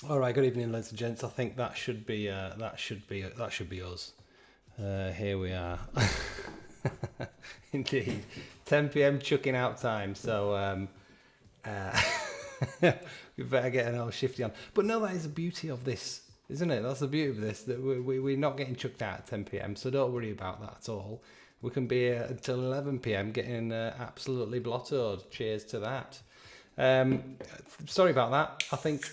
All right, good evening, ladies and gents. I think that should be us. Here we are. Indeed. 10 p.m. chucking out time. So we better get an old shifty on. But no, that is the beauty of this, isn't it? That's the beauty of this, that we're not getting chucked out at 10 p.m. So don't worry about that at all. We can be here until 11 p.m. getting absolutely blottoed. Cheers to that. Sorry about that. I think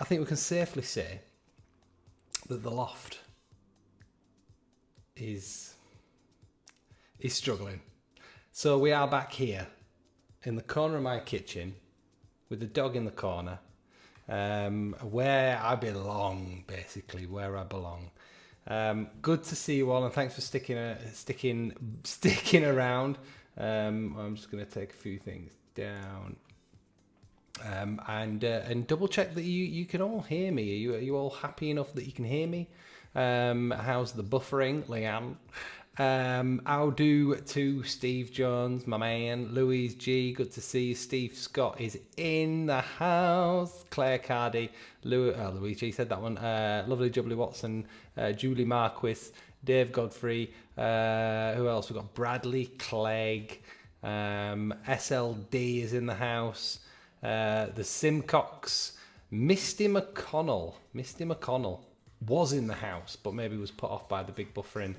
we can safely say that the loft is struggling. So we are back here in the corner of my kitchen with the dog in the corner, where I belong, basically, where I belong. Good to see you all, and thanks for sticking around. I'm just going to take a few things down, and double check that you can all hear me. Are you all happy enough that you can hear me? How's the buffering, Leanne? I'll do to Steve Jones, my man. Louise G, good to see you. Steve Scott is in the house. Claire Cardy, Louise G said that one. Lovely Jubbly Watson, Julie Marquis, Dave Godfrey. Who else? We've got Bradley Clegg. SLD is in the house. The Simcox. Misty McConnell was in the house, but maybe was put off by the big buffering.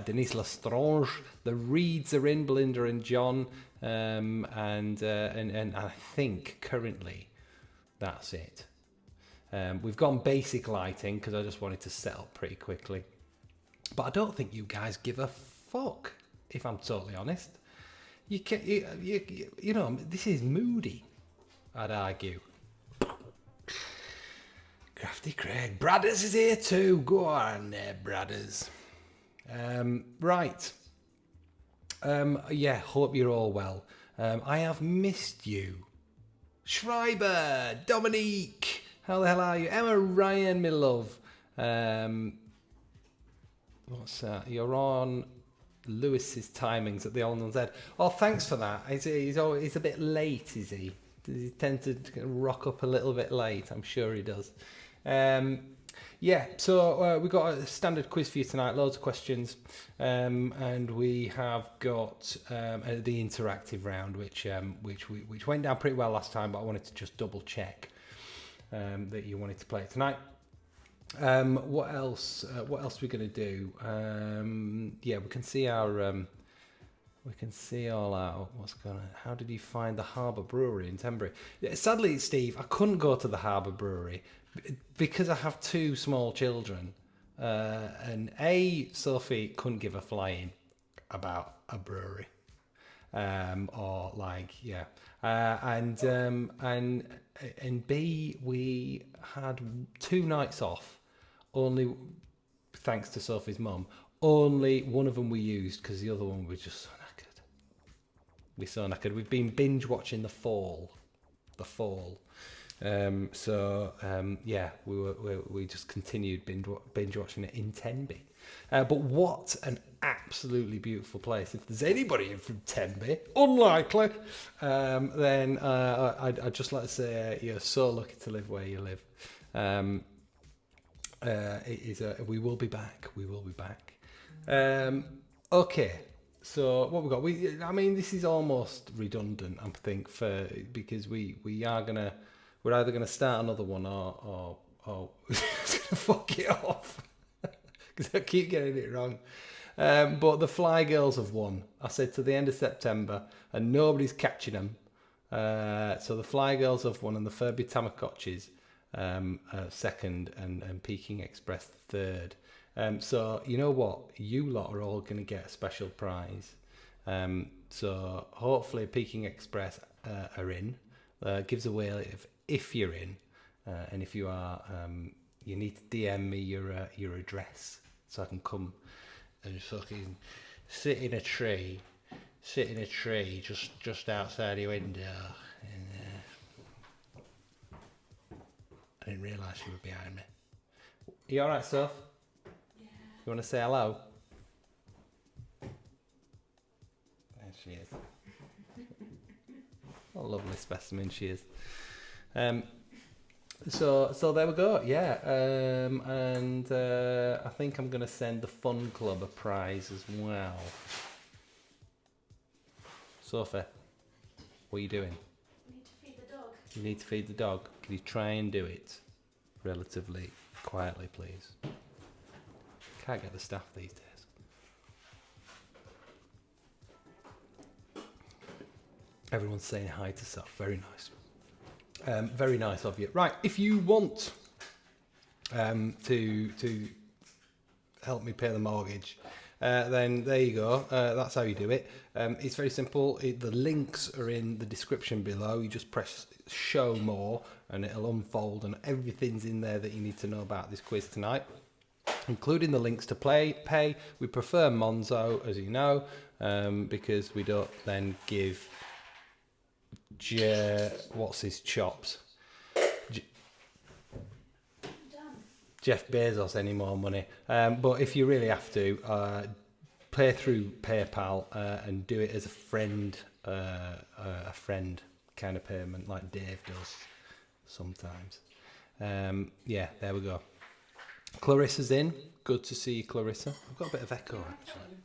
Denise Lestrange, the Reeds are in, Belinda and John, and I think currently that's it. We've gone basic lighting because I just wanted to set up pretty quickly, but I don't think you guys give a fuck, if I'm totally honest. You know, this is moody, I'd argue. Crafty Craig. Bradders is here too. Go on there, Bradders. Right. Yeah, hope you're all well. I have missed you. Schreiber, Dominique. How the hell are you? Emma Ryan, my love. What's that? You're on Lewis's timings at the Old One's Head. Oh, thanks for that. He's a bit late, is he? Does he tend to rock up a little bit late? I'm sure he does. Yeah, so we've got a standard quiz for you tonight, loads of questions, and we have got the interactive round, which went down pretty well last time, but I wanted to just double check that you wanted to play it tonight. What else are we going to do? Yeah, we can see all our what's going on. How did you find the Harbour Brewery in Tenbury? Sadly, Steve, I couldn't go to the Harbour Brewery because I have two small children, and Sophie couldn't give a flying about a brewery, and B, we had 2 nights off, only thanks to Sophie's mum. Only one of them we used because the other one was just so knackered. We're so knackered. We've been binge watching The Fall. Yeah, we just continued binge watching it in Tenby. But what an absolutely beautiful place. If there's anybody from Tenby, unlikely, then I'd just like to say you're so lucky to live where you live. We will be back. Okay, so what we got? This is almost redundant, I think, because we're either gonna start another one or fuck it off because I keep getting it wrong. But the Fly Girls have won. I said to the end of September, and nobody's catching them. So the Fly Girls have won, and the Furby Tamagotchis second, and Peking Express third. So you know what? You lot are all going to get a special prize. So hopefully Peking Express are in. Gives away if you're in, and if you are, you need to DM me your address so I can come and fucking sit in a tree just outside your window. And, I didn't realise you were behind me. Are you alright, Soph? Yeah. You want to say hello? There she is. What a lovely specimen she is. So there we go. Yeah, and I think I'm gonna send the Fun Club a prize as well. Sophie, what are you doing? I need to feed the dog. You need to feed the dog. Can you try and do it relatively quietly, please? Can't get the staff these days. Everyone's saying hi to Soph. Very nice. Very nice of you. Right, if you want to help me pay the mortgage, then there you go. That's how you do it. It's very simple. The links are in the description below. You just press show more and it'll unfold, and everything's in there that you need to know about this quiz tonight, including the links to pay. We prefer MONZO, as you know, because we don't then give what's his chops? Jeff Bezos any more money. But if you really have to, pay through PayPal and do it as a friend kind of payment, like Dave does sometimes. Yeah, there we go. Clarissa's in. Good to see you, Clarissa. I've got a bit of echo actually.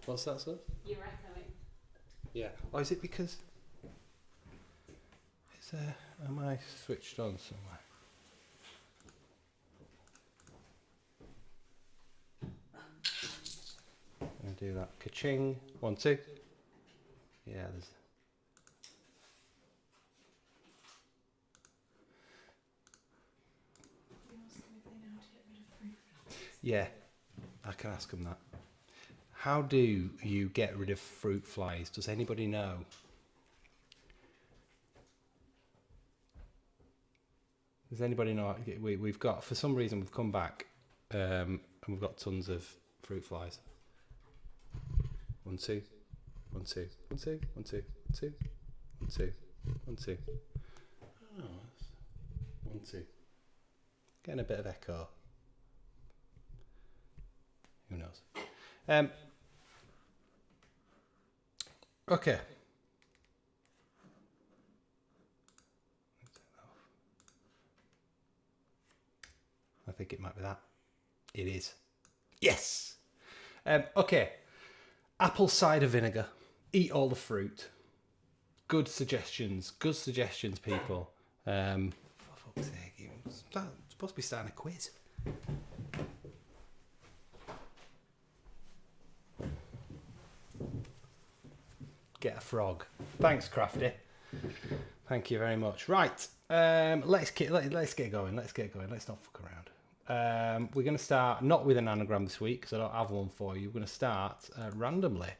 What's that, sir? You're echoing. Yeah. Oh, is it because? Am I switched on somewhere? I'm going to do that. Ka-ching. 1, 2. Yeah, there's... Yeah, I can ask them that. How do you get rid of fruit flies? Does anybody know? Does anybody know? We've got, for some reason, we've come back and we've got tons of fruit flies. 1, 2, 1, 2, 1, 2, 1, 2, 1, 2, 1, 2, 1, 2. Oh, 1, 2. Getting a bit of echo. Who knows? Okay. I think it might be that. It is. Yes. Okay. Apple cider vinegar. Eat all the fruit. Good suggestions. Good suggestions, people. For fuck's sake, you're supposed to be starting a quiz. Get a frog. Thanks, Crafty. Thank you very much. Right. Let's get going. Let's not fuck around. We're going to start not with an anagram this week because I don't have one for you. We're going to start randomly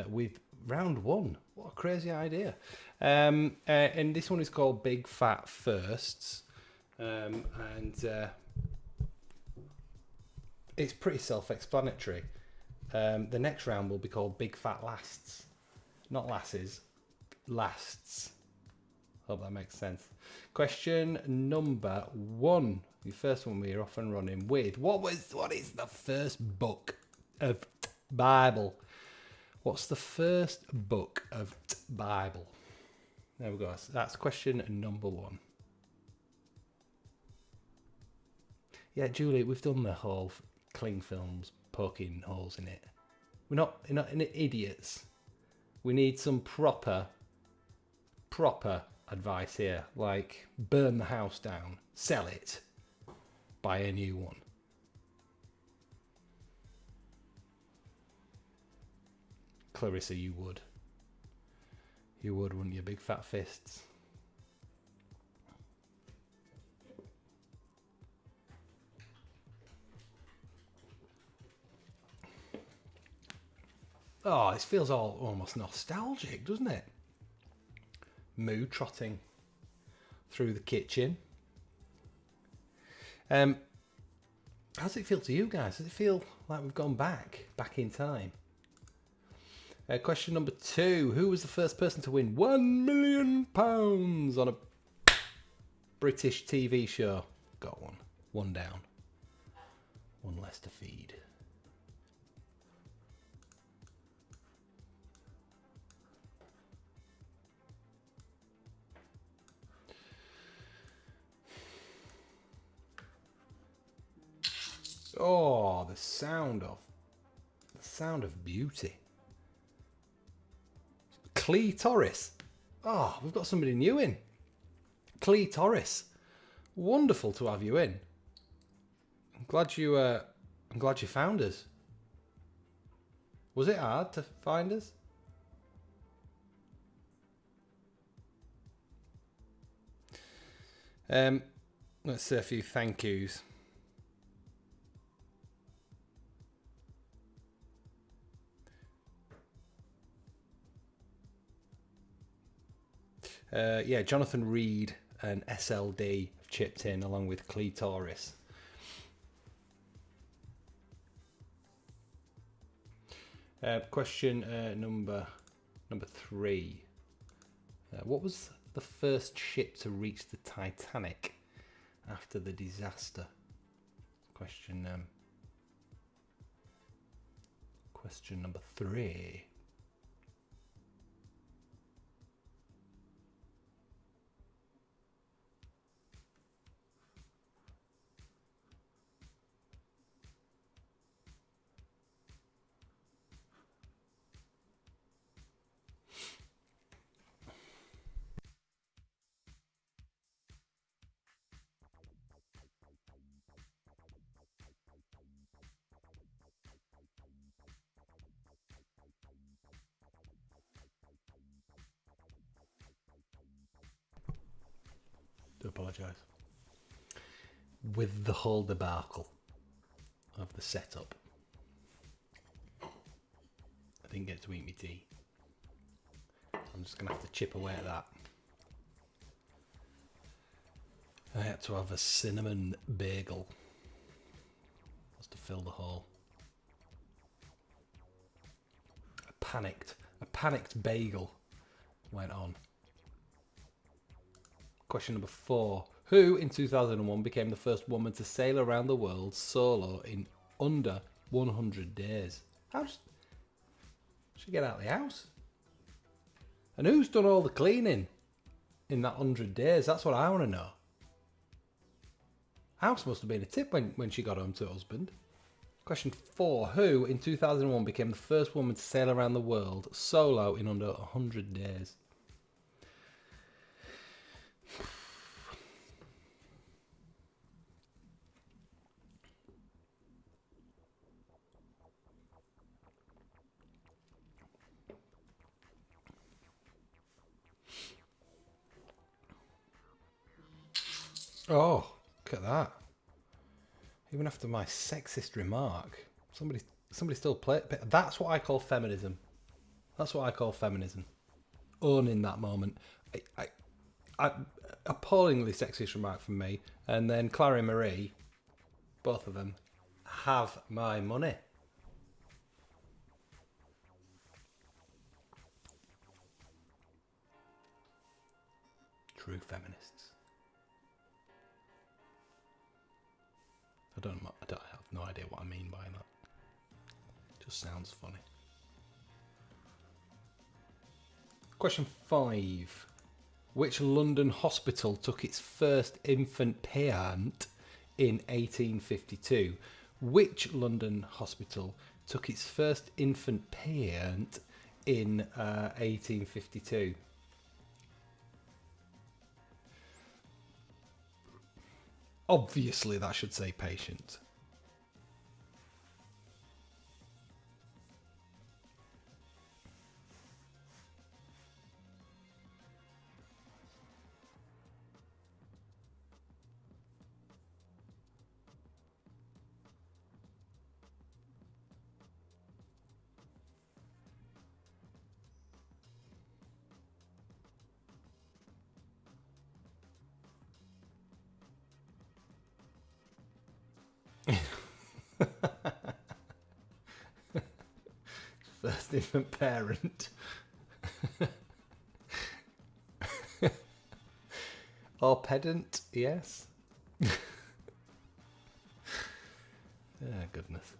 with round 1. What a crazy idea. And this one is called Big Fat Firsts. And it's pretty self-explanatory. The next round will be called Big Fat Lasts. Not lasses, lasts. Hope that makes sense. Question number 1. The first one we're off and running with. What is the first book of Bible? What's the first book of Bible? There we go. That's question number 1. Yeah, Julie, we've done the whole cling films poking holes in it. We're not idiots. We need some proper advice here, like burn the house down, sell it, buy a new one. Clarissa, you would. You would, wouldn't you? Big fat fists. Oh, it feels almost nostalgic, doesn't it? Moo trotting through the kitchen. How does it feel to you guys? Does it feel like we've gone back in time? Question number 2. Who was the first person to win £1 million on a British TV show? Got one. 1 down. 1 less to feed. Oh, the sound of beauty. Clitoris. Oh, we've got somebody new in. Clitoris. Wonderful to have you in. I'm glad you found us. Was it hard to find us? Let's say a few thank yous. Yeah, Jonathan Reed and SLD have chipped in along with Clitoris. Question number 3. What was the first ship to reach the Titanic after the disaster? Question number 3. Do apologise. With the whole debacle of the setup, I didn't get to eat my tea. I'm just going to have to chip away at that. I had to have a cinnamon bagel just to fill the hole. A panicked bagel went on. Question number 4. Who in 2001 became the first woman to sail around the world solo in under 100 days? How did she get out of the house? And who's done all the cleaning in that 100 days? That's what I want to know. House must have been a tip when she got home to her husband. Question 4. Who in 2001 became the first woman to sail around the world solo in under 100 days? Oh, look at that. Even after my sexist remark, somebody still play it. That's what I call feminism. That's what I call feminism. Owning that moment. I appallingly sexist remark from me, and then Clara and Marie, both of them, have my money. True feminists. I have no idea what I mean by that. Just sounds funny. Question 5. Which London hospital took its first infant parent in 1852? Which London hospital took its first infant parent in 1852? Obviously, that should say patient. First infant parent. Or pedant, yes. Yeah, goodness.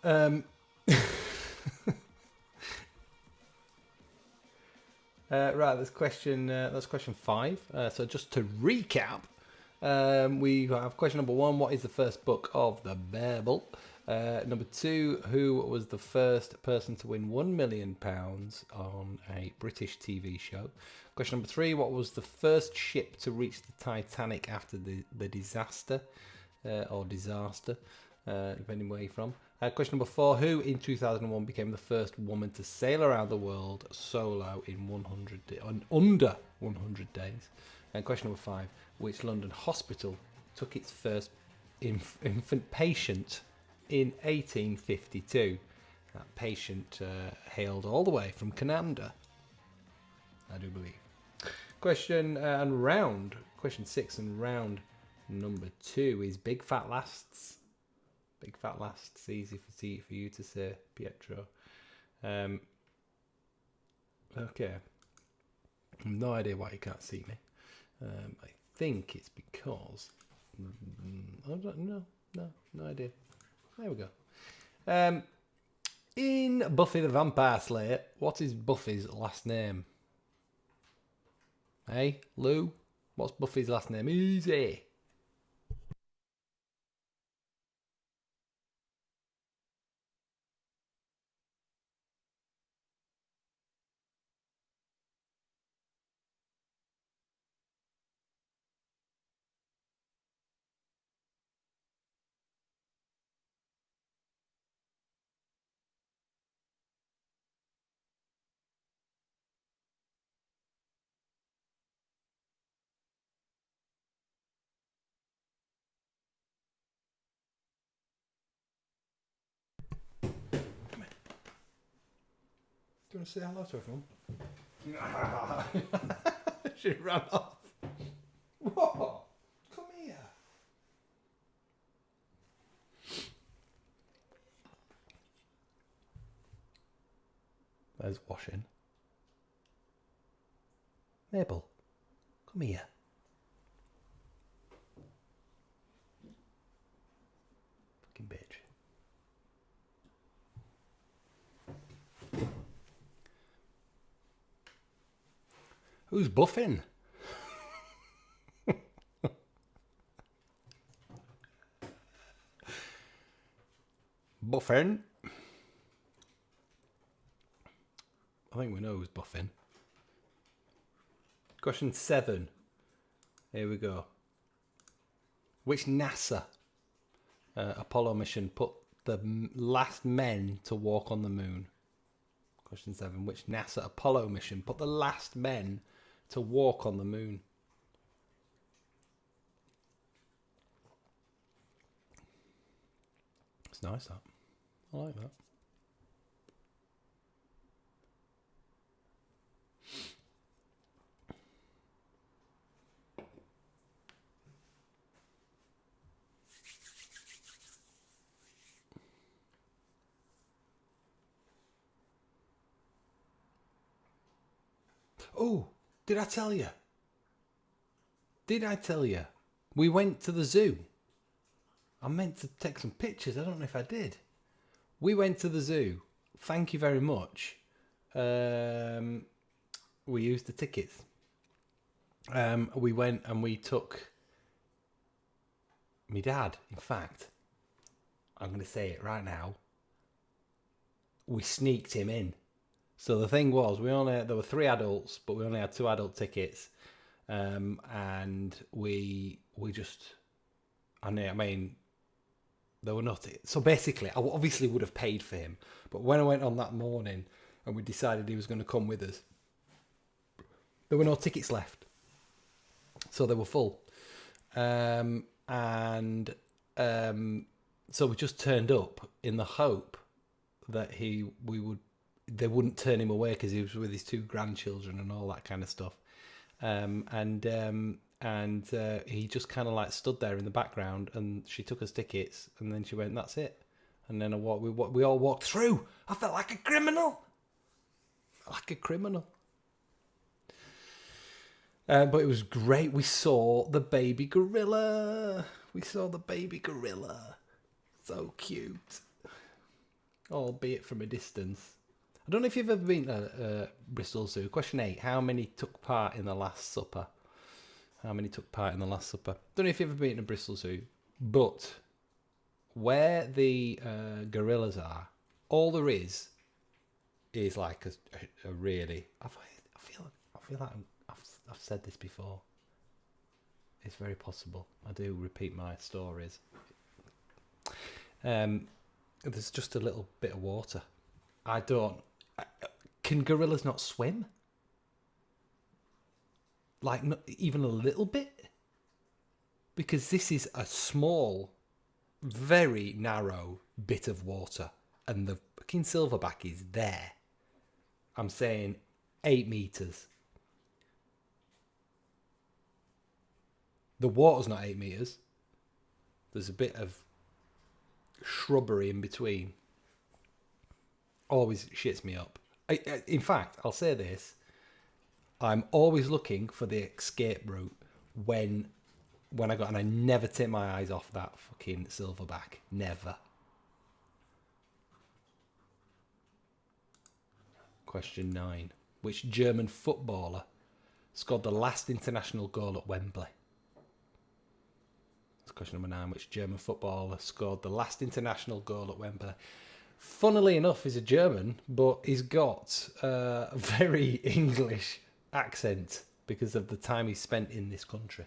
Right, that's question 5. So just to recap, we have question number 1. What is the first book of the Bible? Number 2. Who was the first person to win £1 million on a British TV show? Question number 3. What was the first ship to reach the Titanic after the disaster, or disaster, depending where you're from? Question number 4. Who in 2001 became the first woman to sail around the world solo in under 100 days? And question number 5. Which London hospital took its first infant patient in 1852? That patient hailed all the way from Canada, I do believe. Question 6 and round number 2 is Big Fat Lasts. Big Fat Lasts, easy for you to say, Pietro. Okay. No idea why you can't see me. I think it's because... No idea. There we go. In Buffy the Vampire Slayer, what is Buffy's last name? Hey, Lou? What's Buffy's last name? Easy. Do you want to say hello to everyone? She ran off. Whoa! Come here. There's washing. Mabel, come here. Fucking bitch. Who's buffing? Buffing? I think we know who's buffing. Question 7. Here we go. Which NASA Apollo mission put the last men to walk on the moon? Question 7. Which NASA Apollo mission put the last men to walk on the moon? It's nice, that. I like that. Oh, did I tell you? We went to the zoo. I meant to take some pictures. I don't know if I did. We went to the zoo. Thank you very much. We used the tickets. We went and we took my dad. In fact, I'm going to say it right now. We sneaked him in. So the thing was, there were 3 adults, but we only had 2 adult tickets, and we just, I mean, there were not. So basically, I obviously would have paid for him, but when I went on that morning and we decided he was going to come with us, there were no tickets left, so they were full, so we just turned up in the hope that they wouldn't turn him away because he was with his 2 grandchildren and all that kind of stuff. He just kind of like stood there in the background, and she took us tickets, and then she went, "That's it." And then we all walked through. I felt like a criminal. But it was great. We saw the baby gorilla. So cute. albeit from a distance. I don't know if you've ever been to Bristol Zoo. Question 8. How many took part in the Last Supper? How many took part in the Last Supper? Don't know if you've ever been to Bristol Zoo, but where the gorillas are, all there is like a really. I feel like I've said this before. It's very possible. I do repeat my stories. There's just a little bit of water. Can gorillas not swim? Like, not even a little bit? Because this is a small, very narrow bit of water. And the fucking silverback is there. I'm saying 8 meters. The water's not 8 meters. There's a bit of shrubbery in between. Always shits me up. In fact, I'll say this. I'm always looking for the escape route when I never take my eyes off that fucking silverback. Never. Question 9. Which German footballer scored the last international goal at Wembley? That's question number 9. Which German footballer scored the last international goal at Wembley? Funnily enough, he's a German, but he's got a very English accent because of the time he spent in this country.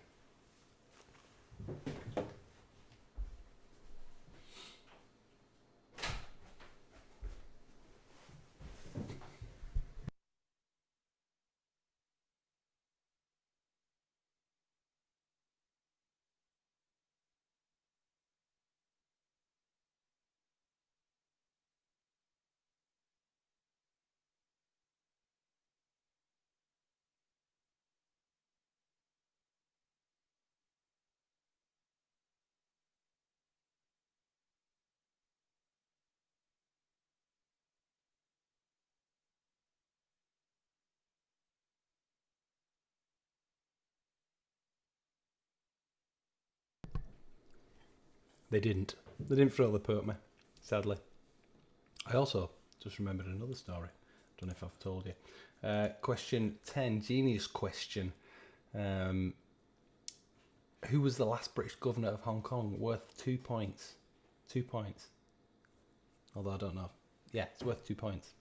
They didn't throw the put me, sadly. I also just remembered another story. Don't know if I've told you. Question 10, genius question. Who was the last British governor of Hong Kong? Worth 2 points. 2 points. Although I don't know. Yeah, it's worth 2 points.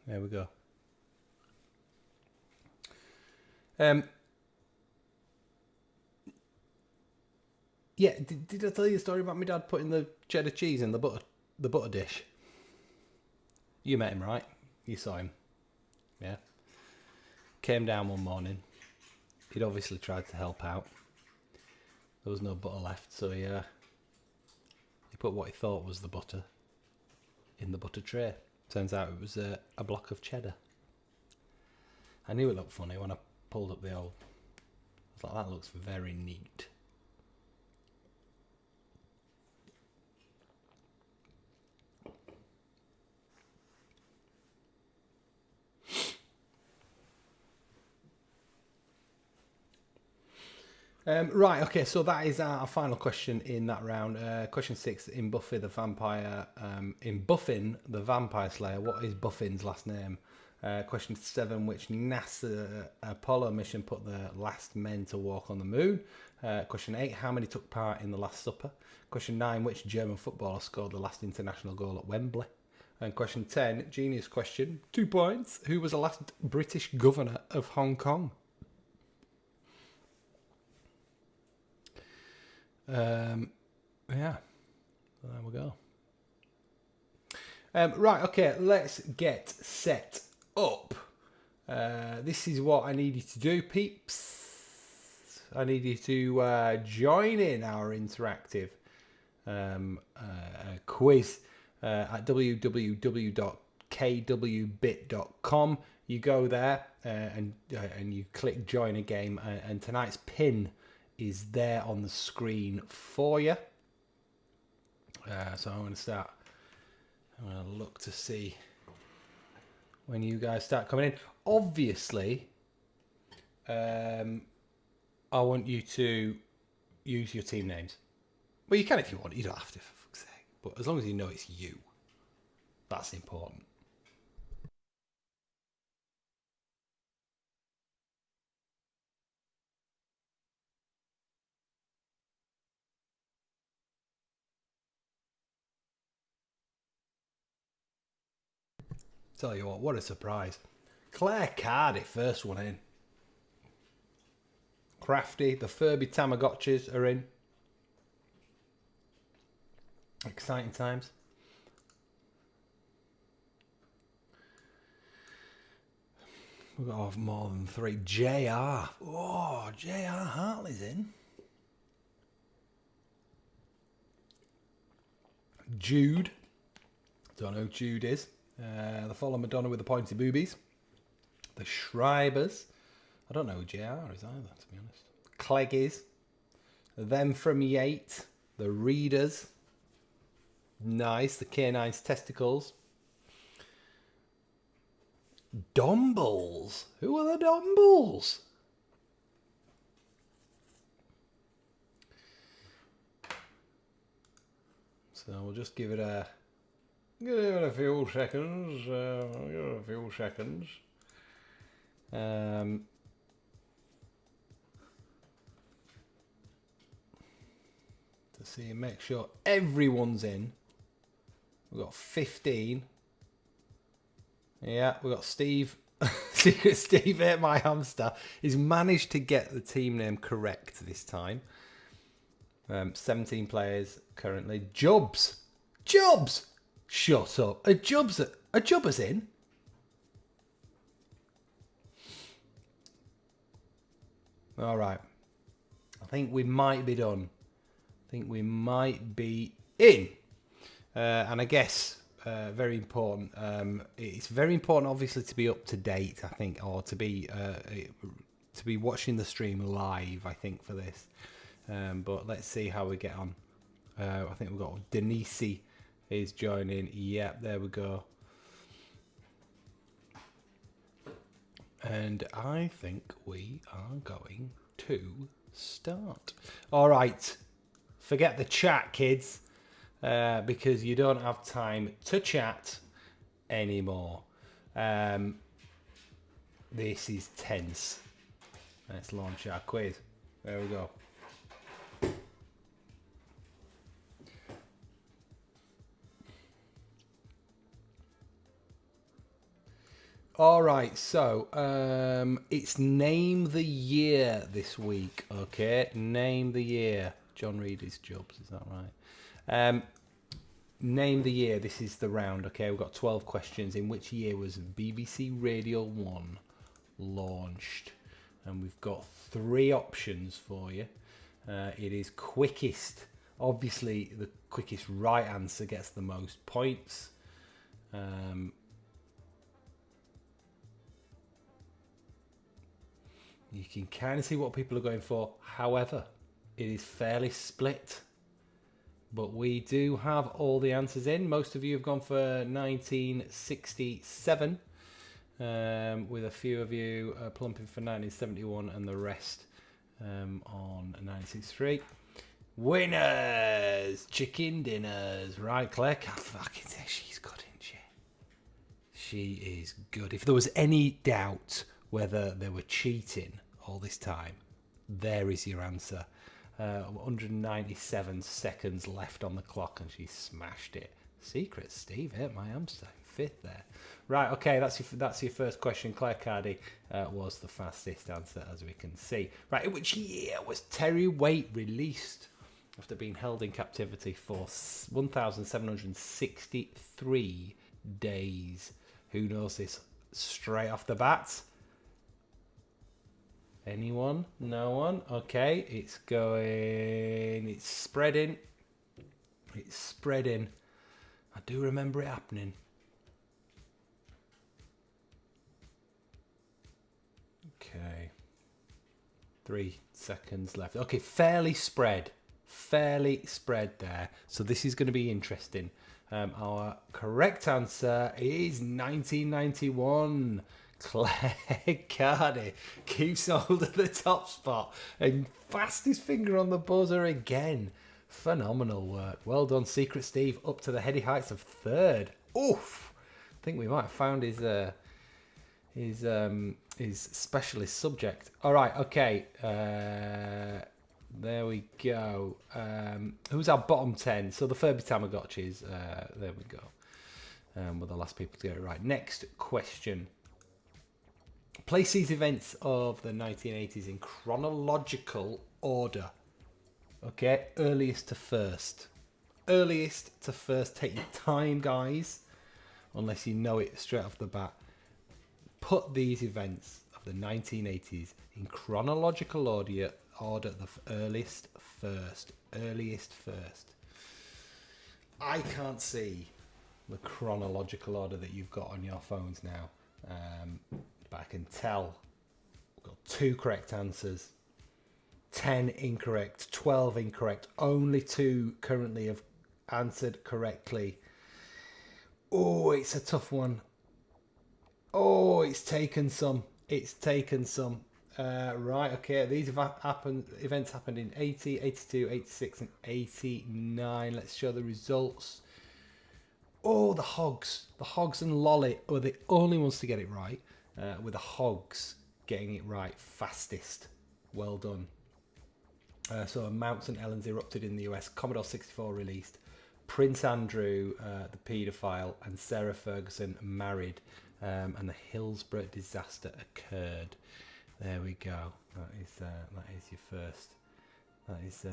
There we go. Yeah, did I tell you a story about my dad putting the cheddar cheese in the butter dish? You met him, right? You saw him. Yeah. Came down one morning. He'd obviously tried to help out. There was no butter left, so he put what he thought was the butter in the butter tray. Turns out it was a block of cheddar. I knew it looked funny when I pulled up the old. I was like, that looks very neat. Right, okay, so that is our final question in that round. Question 6, in Buffy the Vampire, in Buffin the Vampire Slayer, what is Buffin's last name? Question 7, which NASA Apollo mission put the last men to walk on the moon? Question 8, how many took part in the Last Supper? Question 9, which German footballer scored the last international goal at Wembley? And question 10, genius question, 2 points, who was the last British governor of Hong Kong? Yeah, well, there we go. Right, okay, let's get set up. This is what I need you to do, peeps. I need you to join in our interactive quiz at www.kwbit.com. You go there and you click join a game, and tonight's pin is there on the screen for you. So I'm going to start. I'm going to look to see when you guys start coming in. Obviously, I want you to use your team names. Well, you can if you want. You don't have to, for fuck's sake. But as long as you know it's you, that's important. Tell you what a surprise. Claire Cardy, first one in. Crafty, the Furby Tamagotchis are in. Exciting times. We've got to have more than 3. JR. Oh, JR Hartley's in. Jude. Don't know who Jude is. The Follow Madonna with the pointy boobies. The Schreibers. I don't know who JR is either, to be honest. Cleggies. Them from Yate. The Readers. Nice. The K9's Testicles. Dombles. Who are the Dombles? So we'll just give it a few seconds. To see and make sure everyone's in. We've got 15. Yeah, we've got Steve. Secret Steve ate my hamster. He's managed to get the team name correct this time. 17 players currently. Jobs. Shut up. A Jobber's in. All right. I think we might be done. I think we might be in. And I guess very important. It's very important, obviously, to be up to date. I think, or to be watching the stream live. I think for this. But let's see how we get on. I think we've got Denise is joining. Yep, there we go. And I think we are going to start. All right. Forget the chat, kids, because you don't have time to chat anymore. This is tense. Let's launch our quiz. There we go. All right, so it's Name the Year this week, okay? Name the Year. John Reedy's Jobs, is that right? Name the Year, this is the round, okay? We've got 12 questions. In which year was BBC Radio 1 launched? And we've got 3 options for you. It is quickest. Obviously, the quickest right answer gets the most points. You can kind of see what people are going for. However, it is fairly split. But we do have all the answers in. Most of you have gone for 1967. With a few of you plumping for 1971 and the rest on 1963. Winners! Chicken dinners. Right, Claire. Fucking say she's good, isn't she? She is good. If there was any doubt whether they were cheating all this time, there is your answer. 197 seconds left on the clock and she smashed it. Secret Steve hit my hamster. 5th there. Right, okay, that's your first question. Claire Cardy was the fastest answer, as we can see. Right, in which year was Terry Waite released after being held in captivity for 1,763 days? Who knows this straight off the bat? Anyone? No one? Okay, it's spreading. It's spreading. I do remember it happening. Okay. 3 seconds left. Okay, fairly spread there. So this is going to be interesting. Our correct answer is 1991. Claire Cardy keeps hold of the top spot and fastest finger on the buzzer again. Phenomenal work. Well done, Secret Steve, up to the heady heights of third. Oof. I think we might have found his specialist subject. All right, okay. There we go. Who's our bottom 10? So the Furby Tamagotchis. There we go. We're the last people to get it right. Next question. Place these events of the 1980s in chronological order. Okay, earliest to first. Earliest to first. Take your time, guys. Unless you know it straight off the bat. Put these events of the 1980s in chronological order. The earliest first. Earliest first. I can't see the chronological order that you've got on your phones now. But I can tell we've got 2 correct answers. 10 incorrect, 12 incorrect. Only 2 currently have answered correctly. Oh, it's a tough one. Oh, it's taken some. Right, okay. These events happened in 80, 82, 86 and 89. Let's show the results. Oh, the Hogs. The Hogs and Lolly were the only ones to get it right. With the Hogs getting it right fastest. Well done. So Mounts and Ellens erupted in the US. Commodore 64 released. Prince Andrew, the paedophile, and Sarah Ferguson married. And the Hillsborough disaster occurred. There we go. That is your first. That is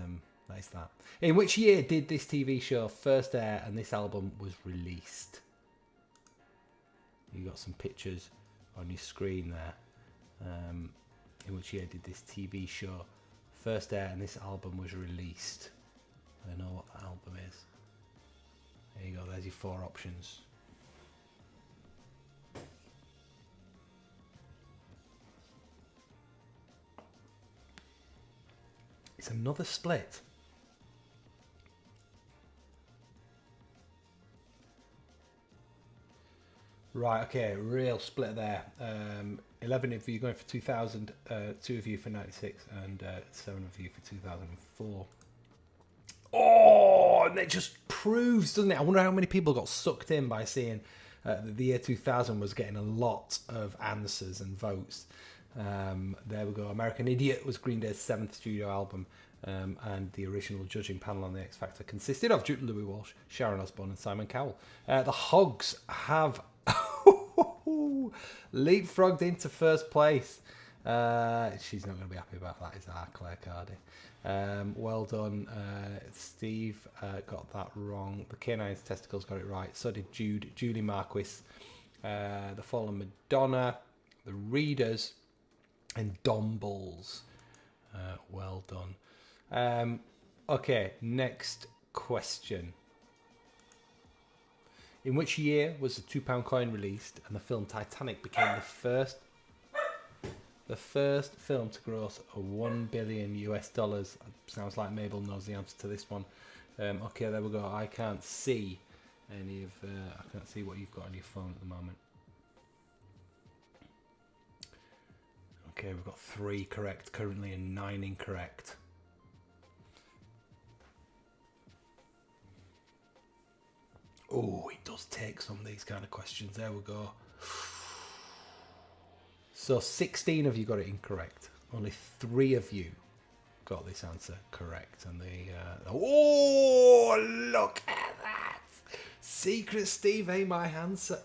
that. In which year did this TV show first air and this album was released? You got some pictures on your screen there. In which year did this TV show first air and this album was released? I know what the album is. There you go. There's your 4 options. It's another split. Right, okay, real split there. 11 of you going for 2000, 2 of you for 96, and 7 of you for 2004. Oh, and it just proves, doesn't it? I wonder how many people got sucked in by seeing that the year 2000 was getting a lot of answers and votes. There we go. American Idiot was Green Day's 7th studio album, and the original judging panel on the X Factor consisted of Jude Louis Walsh, Sharon Osbourne, and Simon Cowell. The Hogs have leapfrogged into first place. She's not going to be happy about that, is our Claire Cardy. Well done, Steve. Got that wrong. The Canine's Testicles got it right. So did Julie Marquis, The Fallen Madonna, The Readers, and Domballs. Well done. Okay, next question. In which year was the £2 coin released and the film Titanic became the first film to gross $1 billion US? Sounds like Mabel knows the answer to this one. Okay, there we go. I can't see any of. I can't see what you've got on your phone at the moment. Okay, we've got 3 correct currently and 9 incorrect. Oh, it does take some of these kind of questions. There we go. So 16 of you got it incorrect. Only 3 of you got this answer correct. And oh, look at that! Secret Steve, hey, my answer.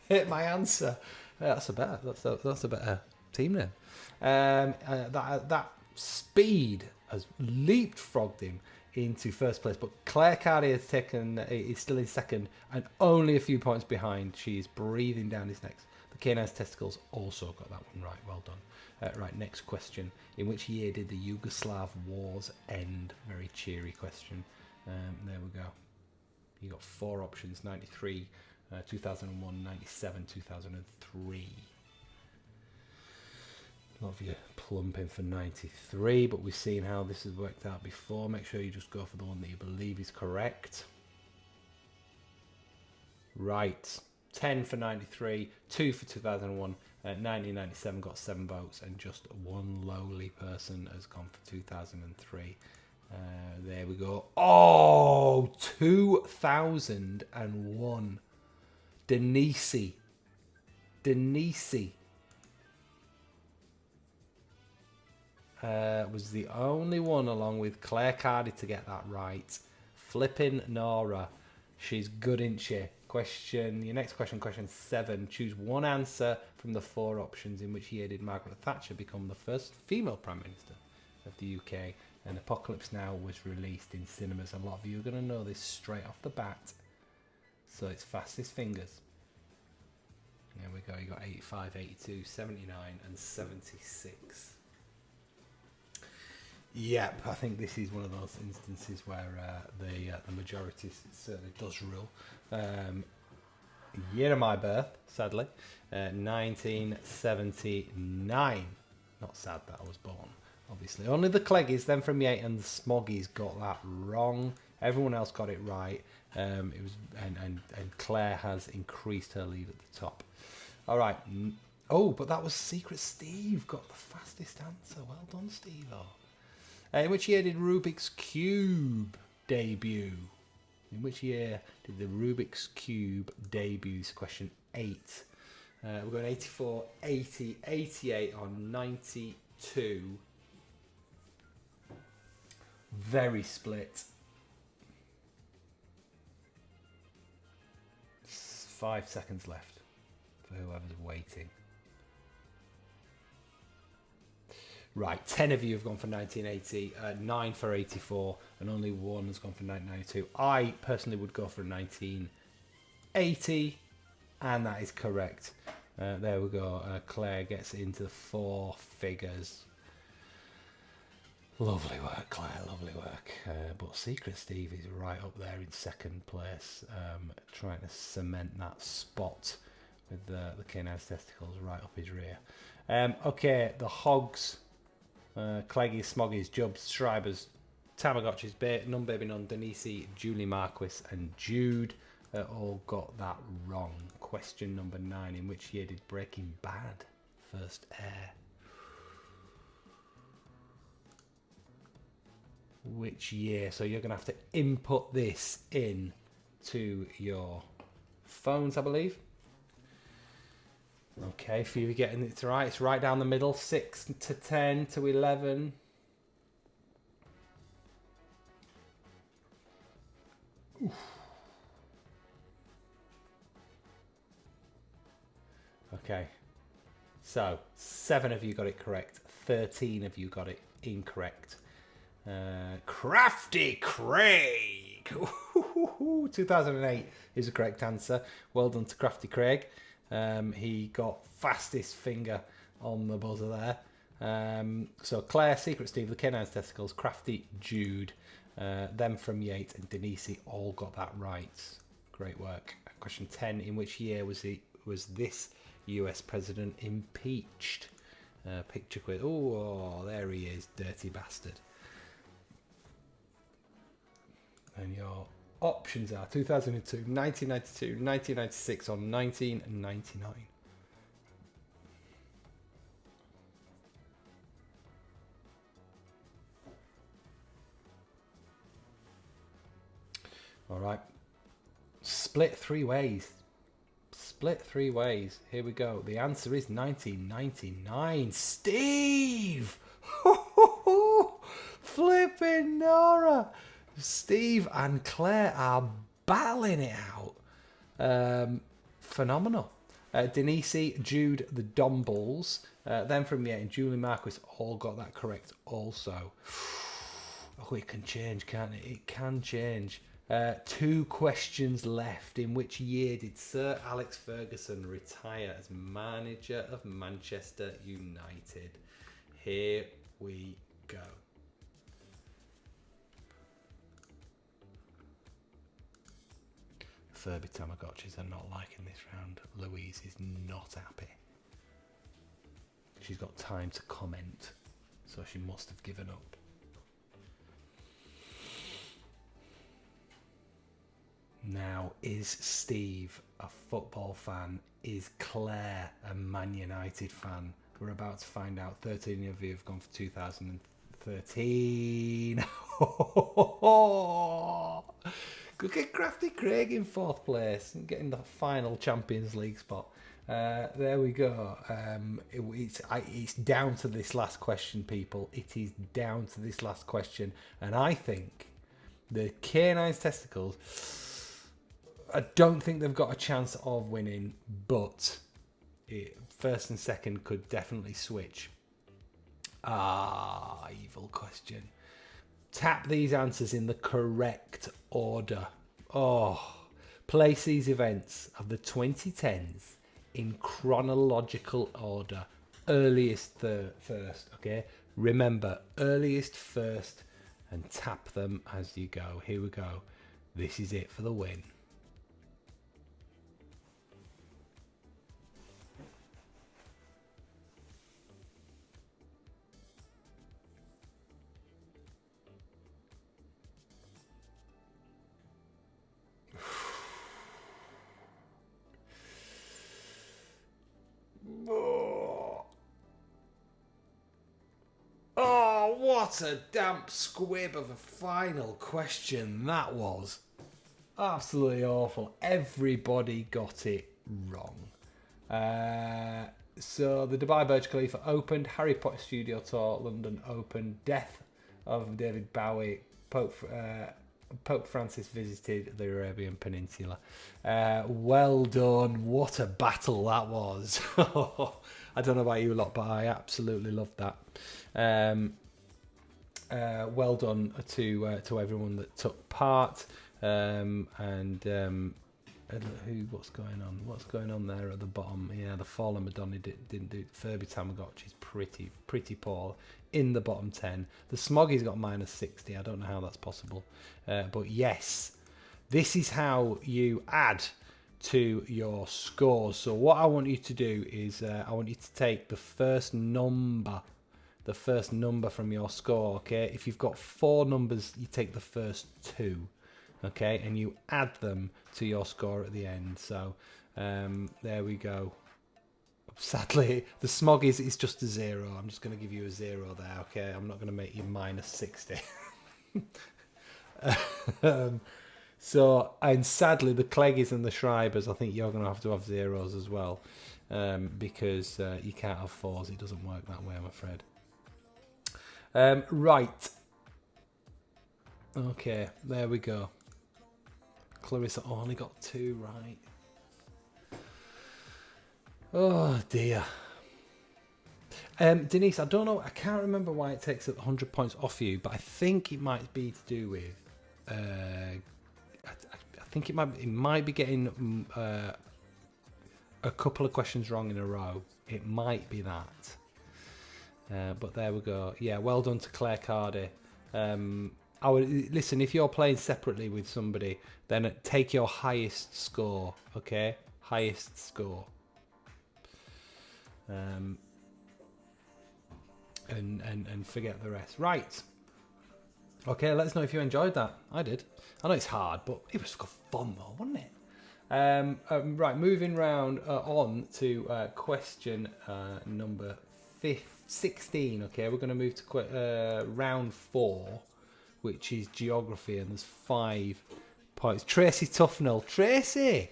Hit my answer. That's a better team name. That speed has leapfrogged him into first place, but Claire Cardy is still in second and only a few points behind. She is breathing down his neck. The Canine's Testicles also got that one right. Well done. Right, next question. In which year did the Yugoslav wars end? Very cheery question. There we go. You got 4 options: 93, 2001, 97, 2003. A lot of you plumping for 93, but we've seen how this has worked out before. Make sure you just go for the one that you believe is correct. Right, 10 for 93, 2 for 2001, 1997 got 7 votes, and just 1 lowly person has gone for 2003. There we go. Oh, 2001. Denise. Was the only one, along with Claire Cardy, to get that right. Flippin' Nora. She's good, isn't she? Your next question, question 7. Choose one answer from the 4 options. In which year did Margaret Thatcher become the first female Prime Minister of the UK? And Apocalypse Now was released in cinemas. A lot of you are going to know this straight off the bat. So it's fastest fingers. There we go. You got 85, 82, 79 and 76. Yep, I think this is one of those instances where the majority certainly does rule. Year of my birth, sadly, 1979. Not sad that I was born, obviously. Only the Cleggies, then from Yate, and the Smoggies got that wrong. Everyone else got it right. It was and Claire has increased her lead at the top. All right. Oh, but that was Secret Steve got the fastest answer. Well done, Steve. In which year did Rubik's Cube debut? In which year did the Rubik's Cube debut? This is question 8. We're going 84, 80, 88 on 92. Very split. 5 seconds left for whoever's waiting. Right, 10 of you have gone for 1980, 9 for 84, and only 1 has gone for 1992. I personally would go for 1980, and that is correct. There we go. Claire gets into the 4 figures. Lovely work, Claire, lovely work. But Secret Steve is right up there in second place, trying to cement that spot with the canine's testicles right up his rear. Okay, the Hogs. Cleggies, Smoggies, Jubs, Schreibers, Tamagotchis, None Baby None, Denise, Julie Marquis and Jude all got that wrong. Question number 9. In which year did Breaking Bad first air? Which year? So you're going to have to input this in to your phones, I believe. Okay, for you getting it right, it's right down the middle, 6 to 10 to 11. Oof. Okay, so 7 of you got it correct, 13 of you got it incorrect. Crafty Craig, 2008 is the correct answer. Well done to Crafty Craig. He got fastest finger on the buzzer there. So Claire, Secret Steve, the Canine's testicles, Crafty, Jude, them from Yate and Denise all got that right. Great work. Question 10. In which year was this US president impeached? Picture quiz. Oh, there he is, dirty bastard. And your options are 2002, 1992, 1996 or 1999. All right. Split 3 ways. Split 3 ways. Here we go. The answer is 1999. Steve! Flipping Nora! Steve and Claire are battling it out. Phenomenal. Denise, Jude, the Domballs, then from and Julie Marquis all got that correct also. Oh, it can change, can't it? It can change. 2 questions left. In which year did Sir Alex Ferguson retire as manager of Manchester United? Here we go. Furby Tamagotchis are not liking this round. Louise is not happy. She's got time to comment, so she must have given up. Now, is Steve a football fan? Is Claire a Man United fan? We're about to find out. 13 of you have gone for 2013. Good get Crafty Craig in 4th place and getting the final Champions League spot. There we go. It's down to this last question, people. It is down to this last question. And I think the K9's testicles, I don't think they've got a chance of winning, but first and second could definitely switch. Evil question. Tap these answers in the correct order. Place these events of the 2010s in chronological order. Earliest first, okay? Remember, earliest first, and tap them as you go. Here we go. This is it for the win. Oh, what a damp squib of a final question that was. Absolutely awful. Everybody got it wrong. So the Dubai Burj Khalifa opened, Harry Potter Studio Tour, London opened, death of David Bowie, Pope Francis visited the Arabian Peninsula. Well done. What a battle that was. I don't know about you lot, but I absolutely loved that. Well done to everyone that took part. What's going on? What's going on there at the bottom? Yeah, the Fallen Madonna didn't do. Furby Tamagotchi's pretty poor in the bottom 10. The Smoggy's got -60. I don't know how that's possible, but yes, this is how you add to your scores. So what I want you to do is I want you to take the first number from your score. Okay, if you've got 4 numbers, you take the first 2. Okay, and you add them to your score at the end. So there we go. Sadly, the Smog is just a 0. I'm just going to give you a 0 there. Okay, I'm not going to make you -60. So, and sadly, the Cleggies and the Schreibers, I think you're going to have 0s as well, because you can't have 4s. It doesn't work that way, I'm afraid. Right. Okay, there we go. Clarissa only got 2 right. Oh dear. Denise, I don't know. I can't remember why it takes 100 points off you, but I think it might be to do with. I think it might be getting a couple of questions wrong in a row. It might be that. But there we go. Yeah, well done to Claire Cardy. I would listen, if you're playing separately with somebody, then take your highest score, okay? Highest score. And forget the rest. Right. Okay, let us know if you enjoyed that. I did. I know it's hard, but it was fun though, wasn't it? Right, moving round on to question number 16. Okay, we're going to move to round 4, which is geography, and there's 5 points. Tracy Tufnell. Tracy,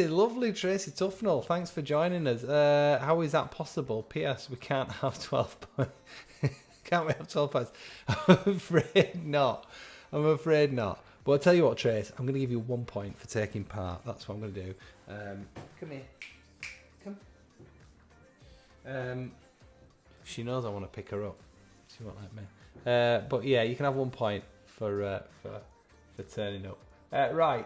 lovely Tracy Tufnell. Thanks for joining us. How is that possible? P.S. We can't have 12 points. Can't we have 12 points? I'm afraid not. But I'll tell you what, Trace, I'm going to give you 1 point for taking part. That's what I'm going to do. Come here. Come. She knows I want to pick her up. She won't let me. But yeah, you can have 1 point for turning up. Right.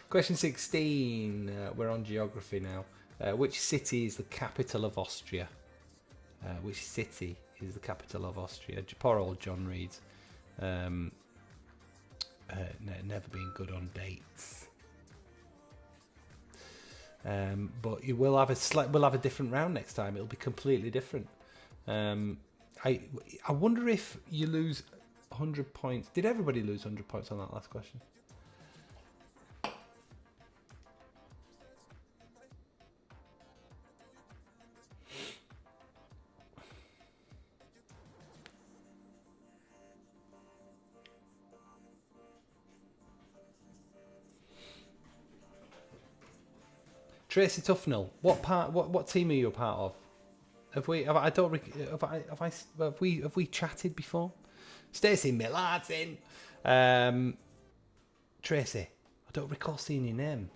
Question 16. We're on geography now. Which city is the capital of Austria? Which city is the capital of Austria? Poor old John Reed. Never been good on dates. But you will have we'll have a different round next time. It'll be completely different. I wonder if you lose 100 points. Did everybody lose 100 points on that last question? Tracy Tufnell, what team are you a part of? Have we chatted before? Stacey Millarton. Tracy, I don't recall seeing your name.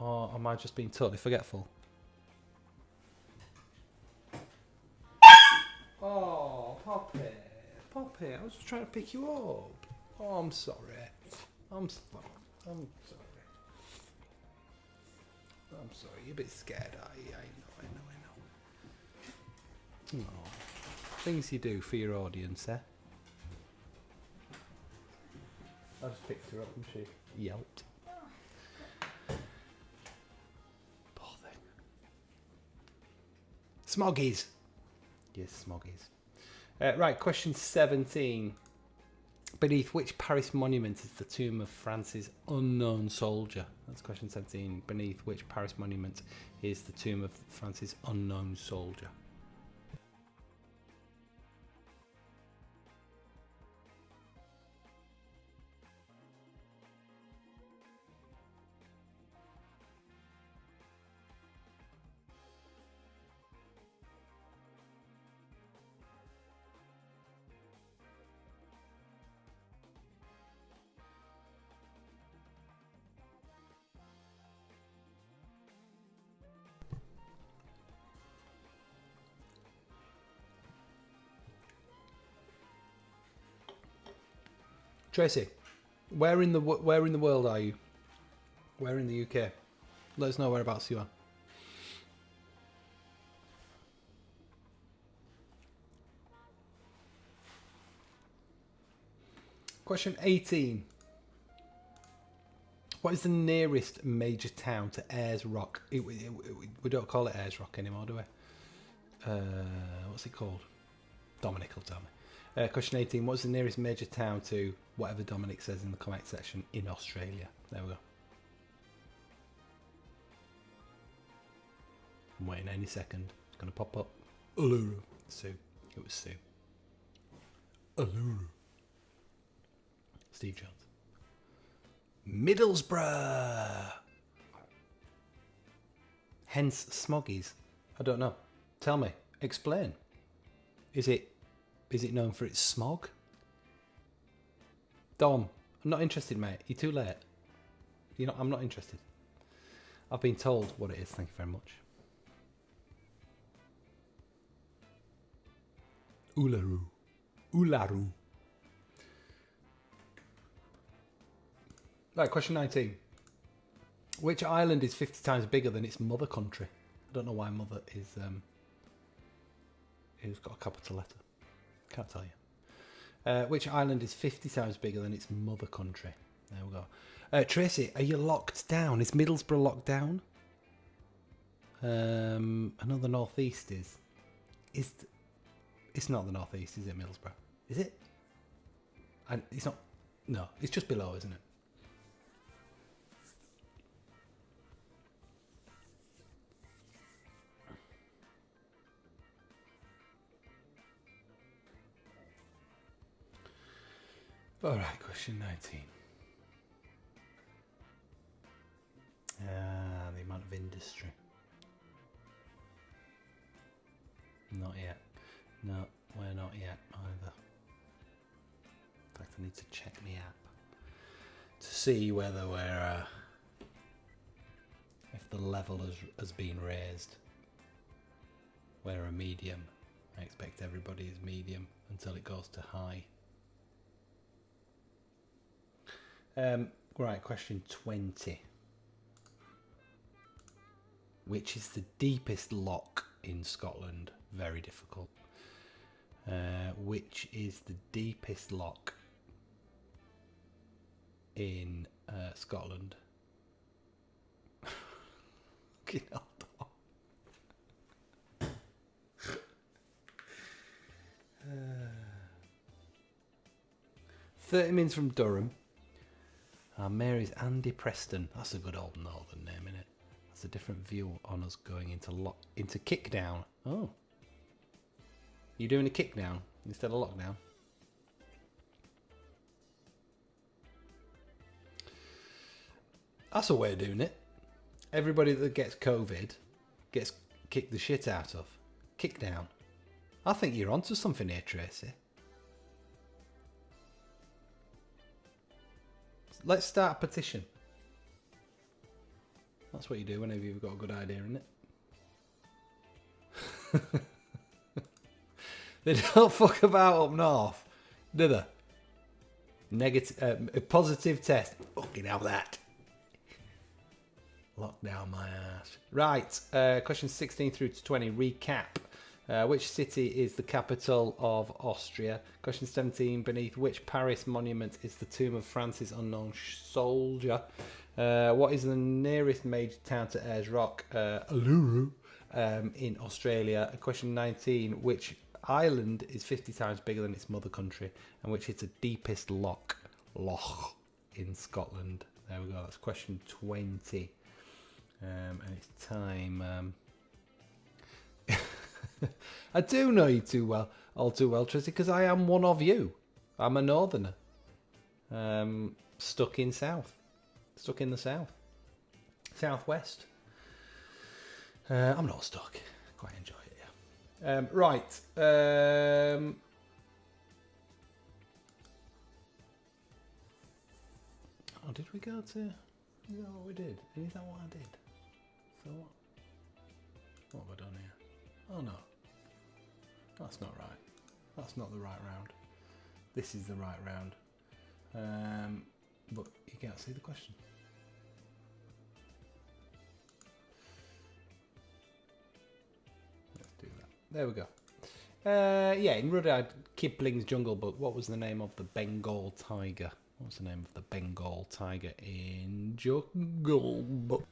Or am I just being totally forgetful? Oh, Poppy. Poppy, I was just trying to pick you up. Oh, I'm sorry. I'm sorry. I'm sorry. You're a bit scared, are you? I know. Oh, things you do for your audience, eh? I just picked her up and she yelped. Poor thing. Smoggies. Yes, Smoggies. Right, question 17. Beneath which Paris monument is the tomb of France's unknown soldier? That's question 17. Beneath which Paris monument is the tomb of France's unknown soldier? Tracy, where in the world are you? Where in the UK? Let us know whereabouts you are. Question 18. What is the nearest major town to Ayers Rock? We don't call it Ayers Rock anymore, do we? What's it called? Dominic will tell me. Question 18. What's the nearest major town to whatever Dominic says in the comment section in Australia? There we go. I'm waiting any second. It's going to pop up. Uluru. Sue. It was Sue. Uluru. Steve Jones. Middlesbrough. Hence Smoggies. I don't know. Tell me. Explain. Is it known for its smog? Dom, I'm not interested, mate. You're too late. I'm not interested. I've been told what it is. Thank you very much. Uluru. Uluru. Right, question 19. Which island is 50 times bigger than its mother country? I don't know why mother is it's got a capital letter. Can't tell you. Which island is 50 times bigger than its mother country? There we go. Tracy, are you locked down? Is Middlesbrough locked down? I know the northeast is. It's not the northeast, is it, Middlesbrough? Is it? And it's not. No, it's just below, isn't it? All right, question 19. The amount of industry. Not yet. No, we're not yet either. In fact, I need to check the app to see whether we're if the level has been raised. We're a medium. I expect everybody is medium until it goes to high. Right, question 20. Which is the deepest loch in Scotland? Very difficult. Which is the deepest loch in Scotland? Fucking hell, Dom. 30 minutes from Durham. Mary's Andy Preston. That's a good old northern name, innit? That's a different view on us going into kick down. Oh. You doing a kick down instead of lockdown? That's a way of doing it. everybody that gets COVID gets kicked the shit out of. Kick down. I think you're onto something here, Tracy. Let's start a petition. That's what you do whenever you've got a good idea, isn't it? They don't fuck about up north, do they? Negative, a positive test. Fucking hell that. Lock down my ass. Right, questions 16 through to 20. Recap. Which city is the capital of Austria? Question 17. Beneath which Paris monument is the tomb of France's unknown soldier? What is the nearest major town to Ayers Rock? Uluru in Australia. Question 19. Which island is 50 times bigger than its mother country? And which is the deepest loch in Scotland? There we go. That's question 20. And it's time. I do know you too well, all too well, Tracy, because I am one of you. I'm a northerner. Stuck in the south. Southwest. I'm not stuck. Quite enjoy it, yeah. Right. Oh, did we go to... Is that what we did? Is that what I did? So what? What have I done here? Oh no. That's not right. That's not the right round. This is the right round. But you can't see the question. Let's do that. There we go. Yeah, in Rudyard Kipling's Jungle Book, what was the name of the Bengal tiger? What's the name of the Bengal tiger in Jungle Book?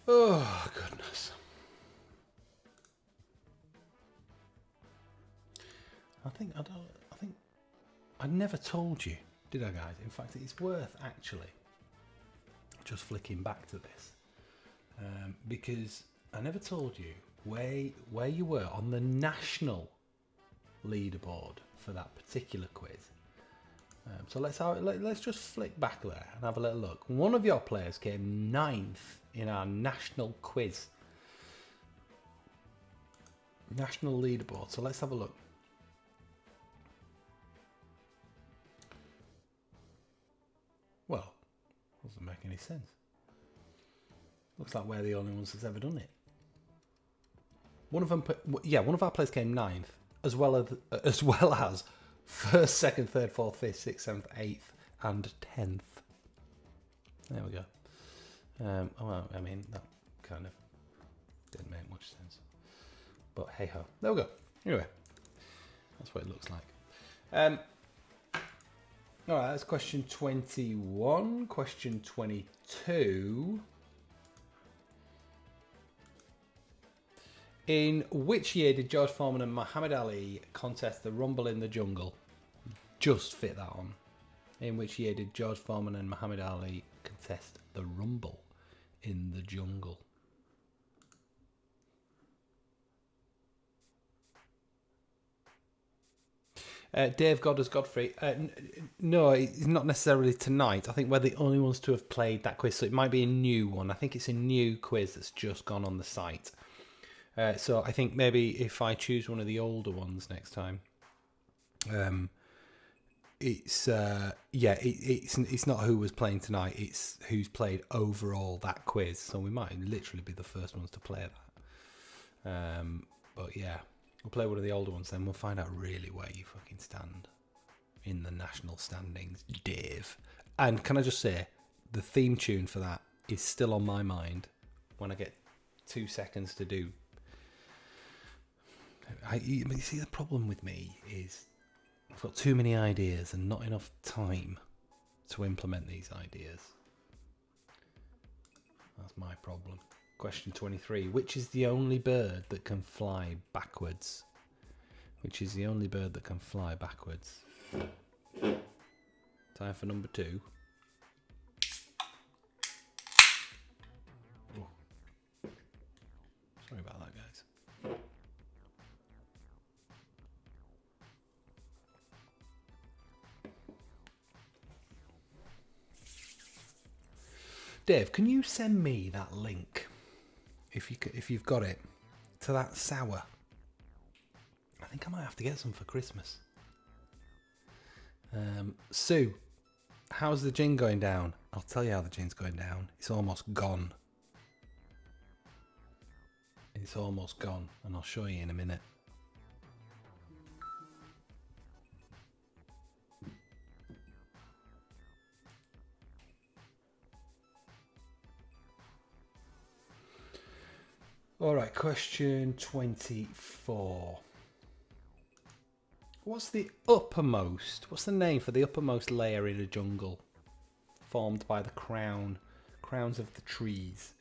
Oh, goodness. I think I never told you, did I, guys? In fact, it's worth actually just flicking back to this because I never told you where you were on the national leaderboard for that particular quiz. So let's just flick back there and have a little look. One of your players came 9th in our national quiz. National leaderboard. So let's have a look. Well, doesn't make any sense. Looks like we're the only ones that's ever done it. One of our players came 9th, as well as 1st, 2nd, 3rd, 4th, 5th, 6th, 7th, 8th, and 10th. There we go. Well, I mean, that kind of didn't make much sense. But hey ho. There we go. Anyway, that's what it looks like. Alright, that's question 21. Question 22. In which year did George Foreman and Muhammad Ali contest the Rumble in the Jungle? Just fit that on. In which year did George Foreman and Muhammad Ali contest the Rumble in the Jungle? Dave Goddard's Godfrey. No, it's not necessarily tonight. I think we're the only ones to have played that quiz, so it might be a new one. I think it's a new quiz that's just gone on the site. So I think maybe if I choose one of the older ones next time, it's not who was playing tonight. It's who's played overall that quiz. So we might literally be the first ones to play that. But yeah. We'll play one of the older ones then. We'll find out really where you fucking stand in the national standings, Dave. And can I just say, the theme tune for that is still on my mind when I get 2 seconds to do You see, the problem with me is I've got too many ideas and not enough time to implement these ideas. That's my problem. Question 23. Which is the only bird that can fly backwards? Which is the only bird that can fly backwards? Time for number 2. Oh. Sorry about that, guys. Dave, can you send me that link, if you've got it, to that sour? I think I might have to get some for Christmas. Sue, how's the gin going down? I'll tell you how the gin's going down. It's almost gone. It's almost gone, and I'll show you in a minute. All right, question 24. What's the name for the uppermost layer in a jungle formed by the crowns of the trees?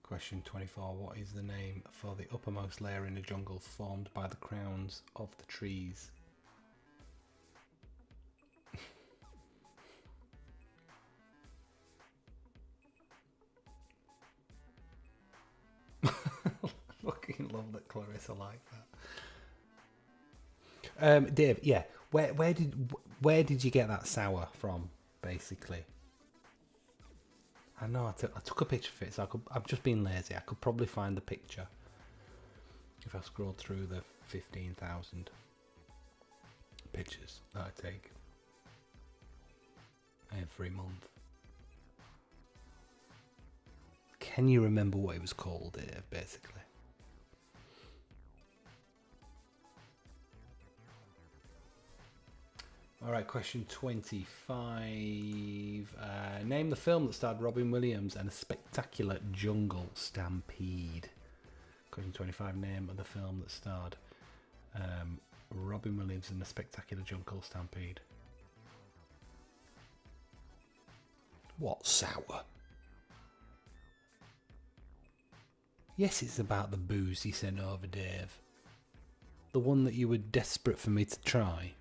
Question 24. What is the name for the uppermost layer in a jungle formed by the crowns of the trees? Fucking love that Clarissa like that. Dave, yeah, where did you get that sour from, basically? I know I took a picture of it, so I've just been lazy. I could probably find the picture if I scrolled through the 15,000 pictures that I take every month. Can you remember what it was called, Dave, basically? Alright, question 25. Name the film that starred Robin Williams and a spectacular jungle stampede. Question 25. Name of the film that starred Robin Williams and a spectacular jungle stampede. What sour? Yes, it's about the booze he sent over, Dave. The one that you were desperate for me to try.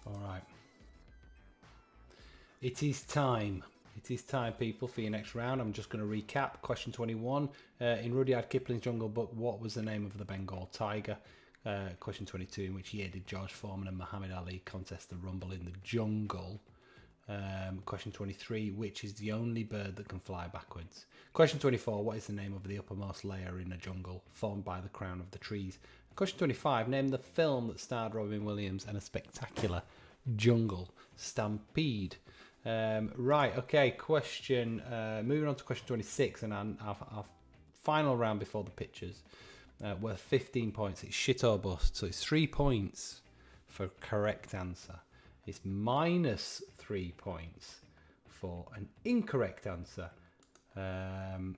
Alright. It is time. It is time, people, for your next round. I'm just going to recap. Question 21. In Rudyard Kipling's Jungle Book, what was the name of the Bengal tiger? Question 22. In which year did George Foreman and Muhammad Ali contest the Rumble in the Jungle? Question 23. Which is the only bird that can fly backwards? Question 24. What is the name of the uppermost layer in a jungle formed by the crown of the trees? Question 25. Name the film that starred Robin Williams and a spectacular jungle stampede. Right, okay, moving on to question 26, and our final round before the pictures, worth 15 points. It's shit or bust, so it's 3 points for correct answer. It's minus 3 points for an incorrect answer. Anyway.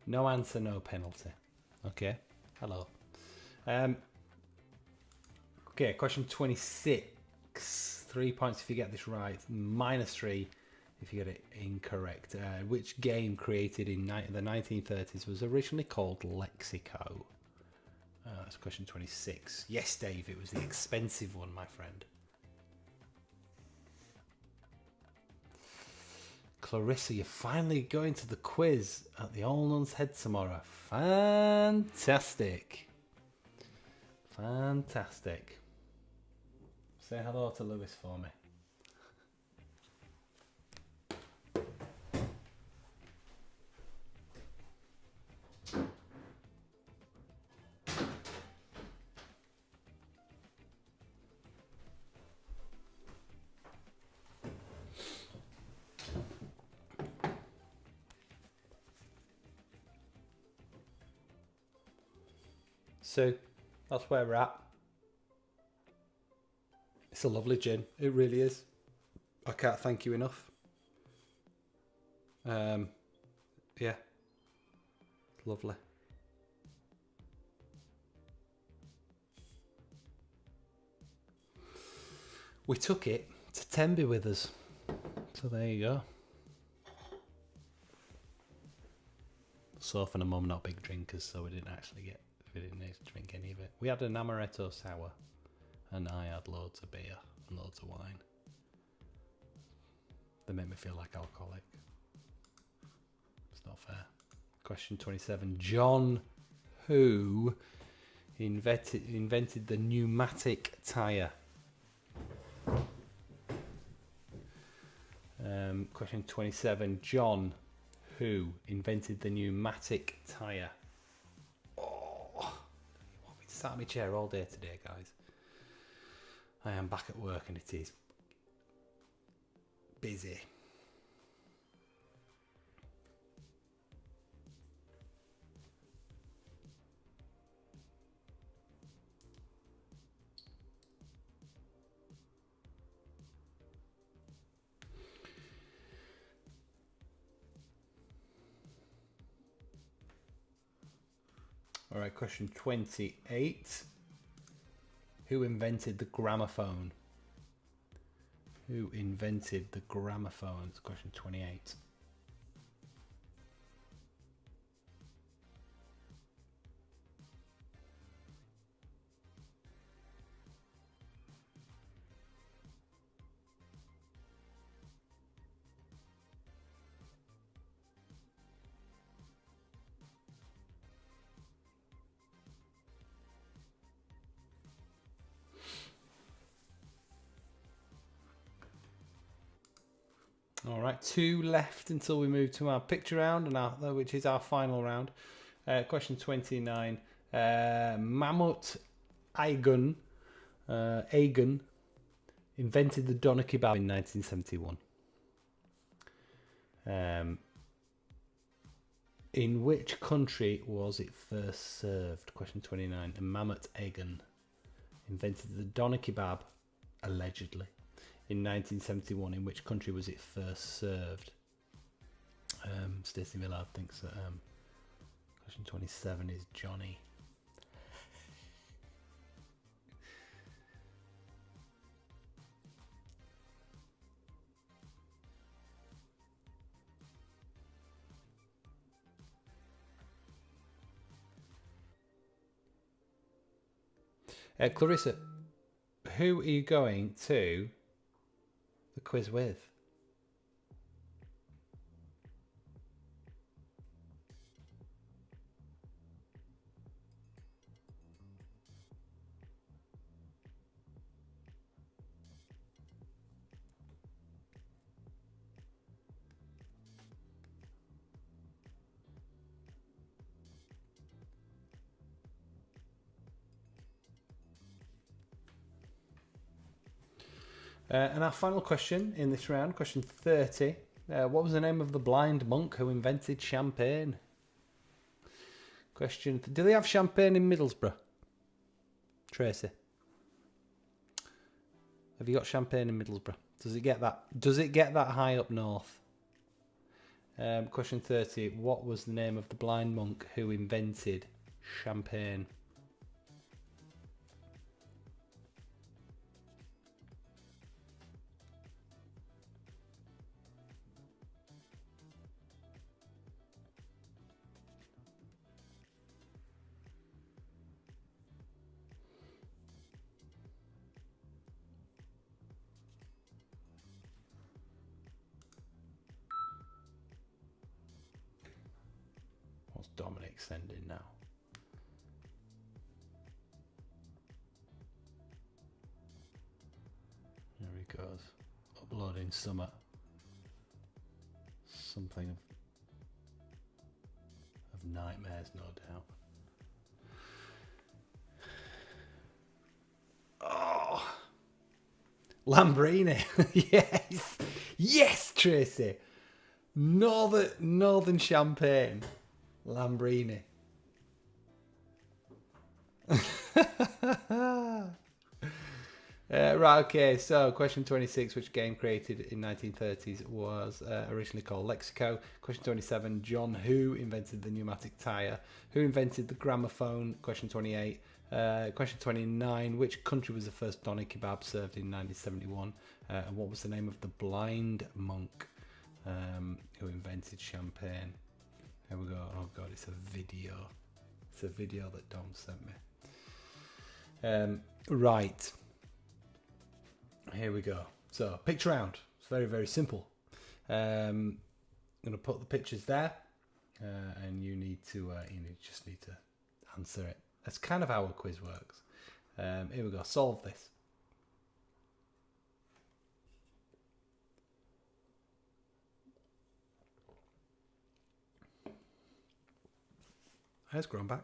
No answer, no penalty. Okay, hello. Okay, question 26. 3 points if you get this right, minus 3 if you get it incorrect. Which game created in the 1930s was originally called Lexico? That's question 26. Yes, Dave, it was the expensive one, my friend. Clarissa, you're finally going to the quiz at the All Nuns Head tomorrow. Fantastic. Fantastic. Say hello to Lewis for me. So that's where we're at. It's a lovely gin. It really is. I can't thank you enough. Yeah. Lovely. We took it to Tenby with us. So there you go. Soph and Mum not big drinkers, so we didn't need to drink any of it. We had an amaretto sour, and I had loads of beer and loads of wine. They make me feel like alcoholic. It's not fair. Question 27. John who invented the pneumatic tyre? Question 27. John who invented the pneumatic tyre? Oh, I want me to sat in my chair all day today, guys. I am back at work and it is busy. All right, question 28. Who invented the gramophone? Who invented the gramophone? It's question 28. All right, 2 left until we move to our picture round, and which is our final round. Question 29. Mahmut Aygün invented the doner kebab in 1971. In which country was it first served? Question 29. Mahmut Aygün invented the doner kebab, allegedly, in 1971. In which country was it first served? Stacey Millard thinks that question 27 is Johnny. Clarissa, who are you going to the quiz with? And our final question in this round, question 30. What was the name of the blind monk who invented champagne? Question: do they have champagne in Middlesbrough? Tracy, have you got champagne in Middlesbrough? Does it get that high up north? Question 30. What was the name of the blind monk who invented champagne? What's Dominic sending now? There he goes. Uploading something of nightmares, no doubt. Oh, Lambrini. Yes, Tracy. Northern Champagne. Lambrini. Right, okay, so question 26, which game created in 1930s was originally called Lexico? Question 27, John Who invented the pneumatic tyre? Who invented the gramophone? Question 28. Question 29, which country was the first doner kebab served in 1971? And what was the name of the blind monk who invented champagne? Here we go. Oh god, it's a video. It's a video that Dom sent me. Right. Here we go. So, picture round. It's very, very simple. I'm going to put the pictures there, and you just need to answer it. That's kind of how a quiz works. Here we go. Solve this. Hair's grown back.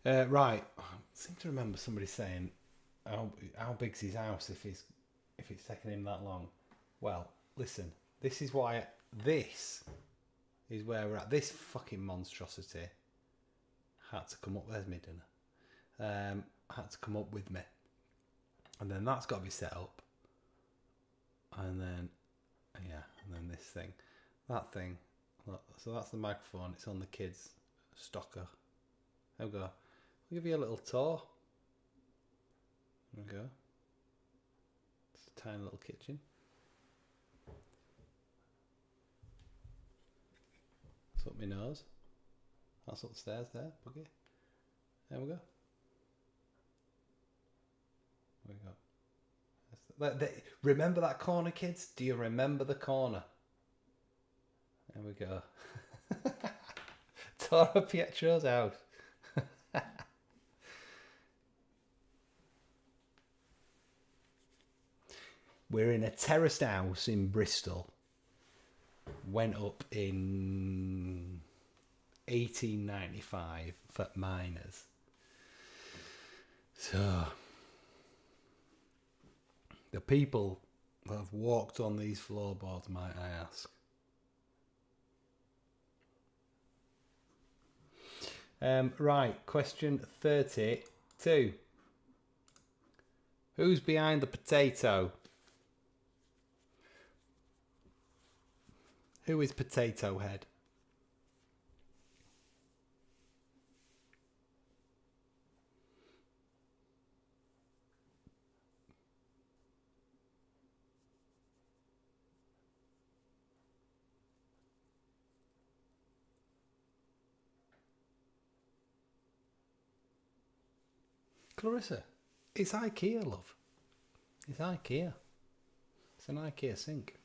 Right. I seem to remember somebody saying, "How big's his house if it's taken him that long?" Well, listen. This is why. This is where we're at. This fucking monstrosity had to come up. There's me dinner. Had to come up with me, and then that's got to be set up, and then this thing, that thing. Look, so that's the microphone. It's on the kids' stocker. There we go. I'll give you a little tour. There we go. It's a tiny little kitchen. That's up my nose. That's upstairs there, buggy. There we go. There we go. Remember that corner, kids? Do you remember the corner? There we go. Toro Pietro's house. We're in a terraced house in Bristol. Went up in 1895 for miners. So the people that have walked on these floorboards, might I ask. Right, question 32. Who's behind the potato? Who is Potato Head? Clarissa, it's IKEA, love. It's IKEA. It's an IKEA sink.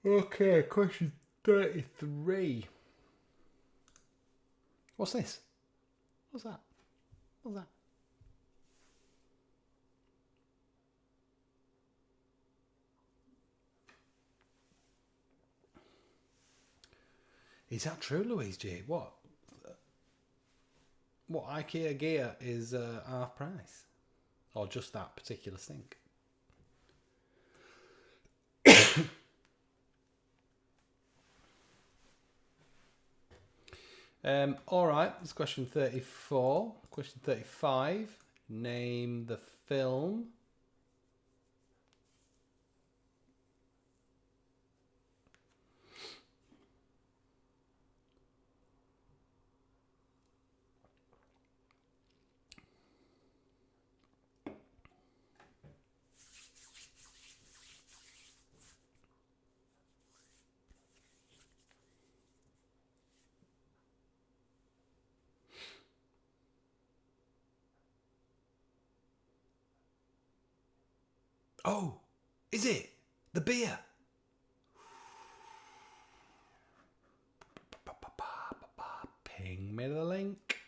Okay, question 33. What's this? What's that? What's that? Is that true, Louise G? What IKEA gear is half price? Or just that particular sink? Alright, it's question 34. Question 35. Name the film. Oh, is it? The beer? me the link.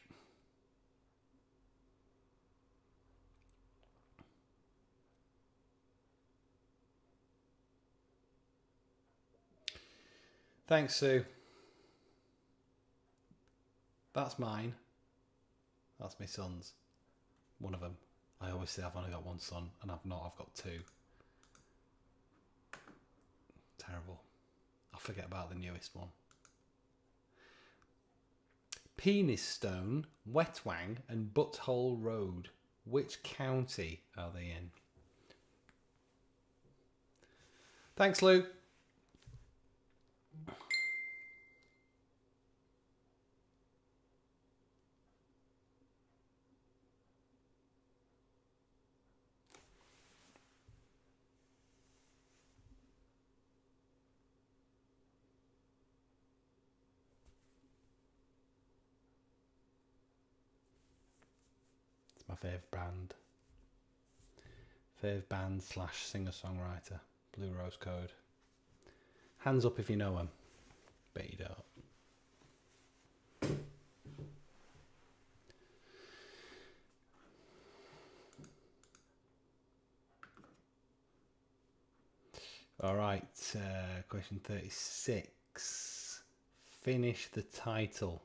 Thanks, Sue. That's mine. That's my son's. One of them. I always say I've only got one son, and I've not. I've got two. Terrible. I forget about the newest one. Penis Stone, Wetwang, and Butthole Road. Which county are they in? Thanks, Lou. My favourite band. Fave band / singer-songwriter. Blue Rose Code. Hands up if you know them. Bet you don't. Alright, question 36. Finish the title.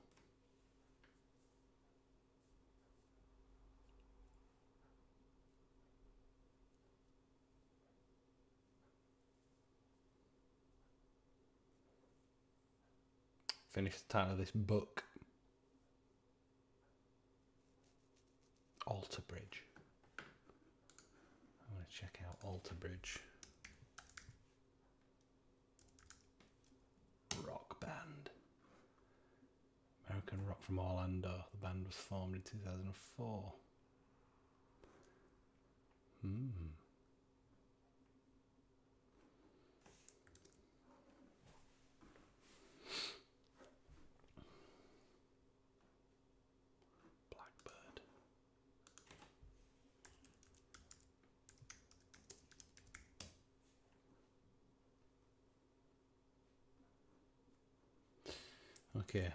Finish the title of this book. Alter Bridge. I want to check out Alter Bridge. Rock band. American rock from Orlando. The band was formed in 2004. Blackbird. Okay.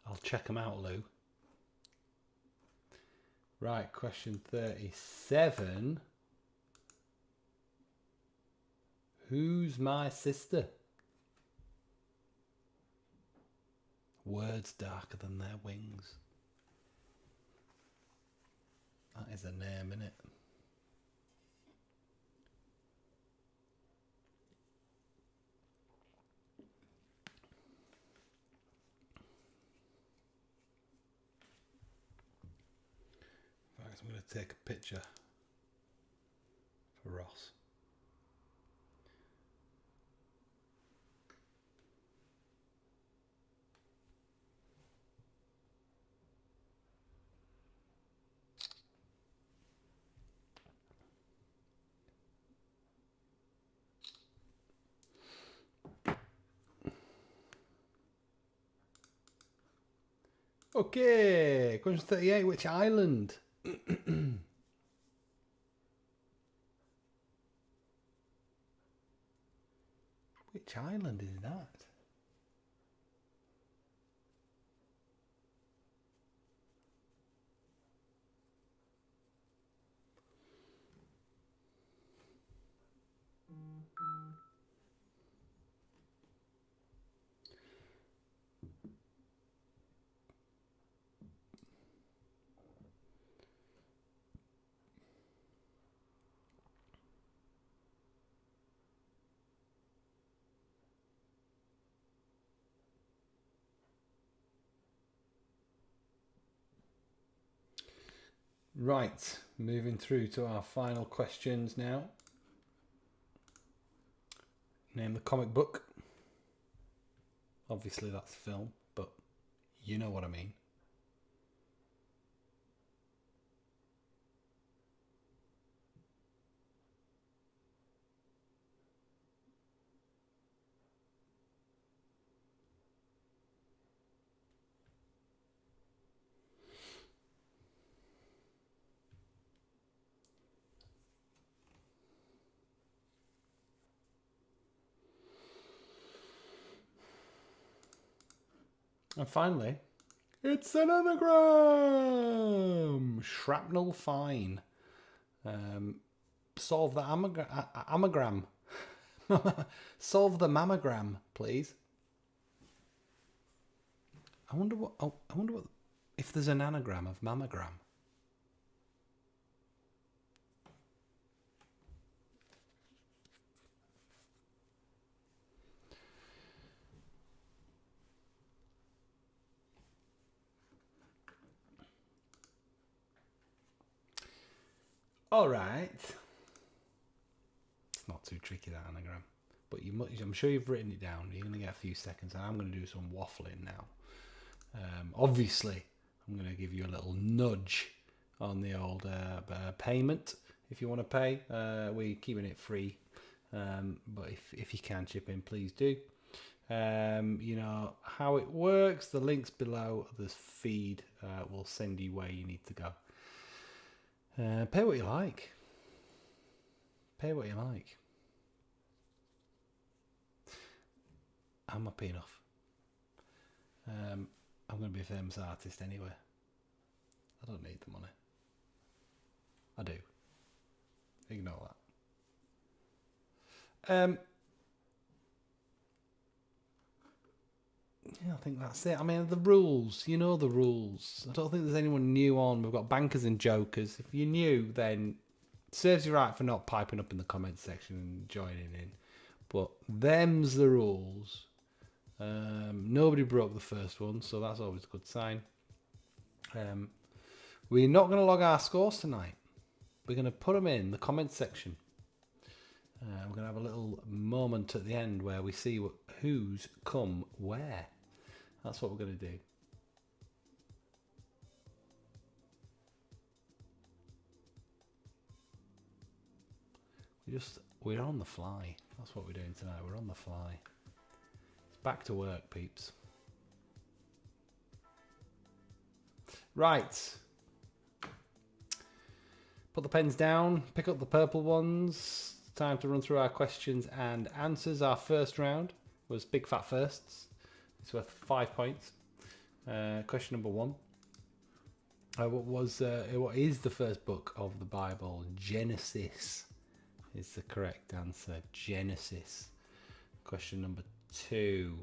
I'll check them out, Lou. Right, question 37. Who's my sister? Words darker than their wings. That is a name, innit? I'm going to take a picture for Ross. Okay, question 38. Which island? Which island is that? Right, moving through to our final questions now. Name the comic book. Obviously that's film, but you know what I mean. And finally, it's an anagram. Shrapnel fine. Solve the ammogram. Solve the mammogram, please. I wonder what if there's an anagram of mammogram. All right. It's not too tricky, that anagram. But I'm sure you've written it down. You're going to get a few seconds, and I'm going to do some waffling now. Obviously, I'm going to give you a little nudge on the old payment. If you want to pay, we're keeping it free. But if you can chip in, please do. You know how it works. The link's below. This feed will send you where you need to go. Pay what you like. Pay what you like. I'm happy enough. I'm going to be a famous artist anyway. I don't need the money. I do. Ignore that. Yeah, I think that's it. I mean, the rules. You know the rules. I don't think there's anyone new on. We've got bankers and jokers. If you're new, then it serves you right for not piping up in the comments section and joining in. But them's the rules. Nobody broke the first one, so that's always a good sign. We're not going to log our scores tonight. We're going to put them in the comments section. We're going to have a little moment at the end where we see who's come where. That's what we're going to do. We're on the fly. That's what we're doing tonight. We're on the fly. It's back to work, peeps. Right. Put the pens down. Pick up the purple ones. Time to run through our questions and answers. Our first round was Big Fat Firsts. It's worth 5 points. Question number 1. What is the first book of the Bible? Genesis is the correct answer. Genesis. Question number 2.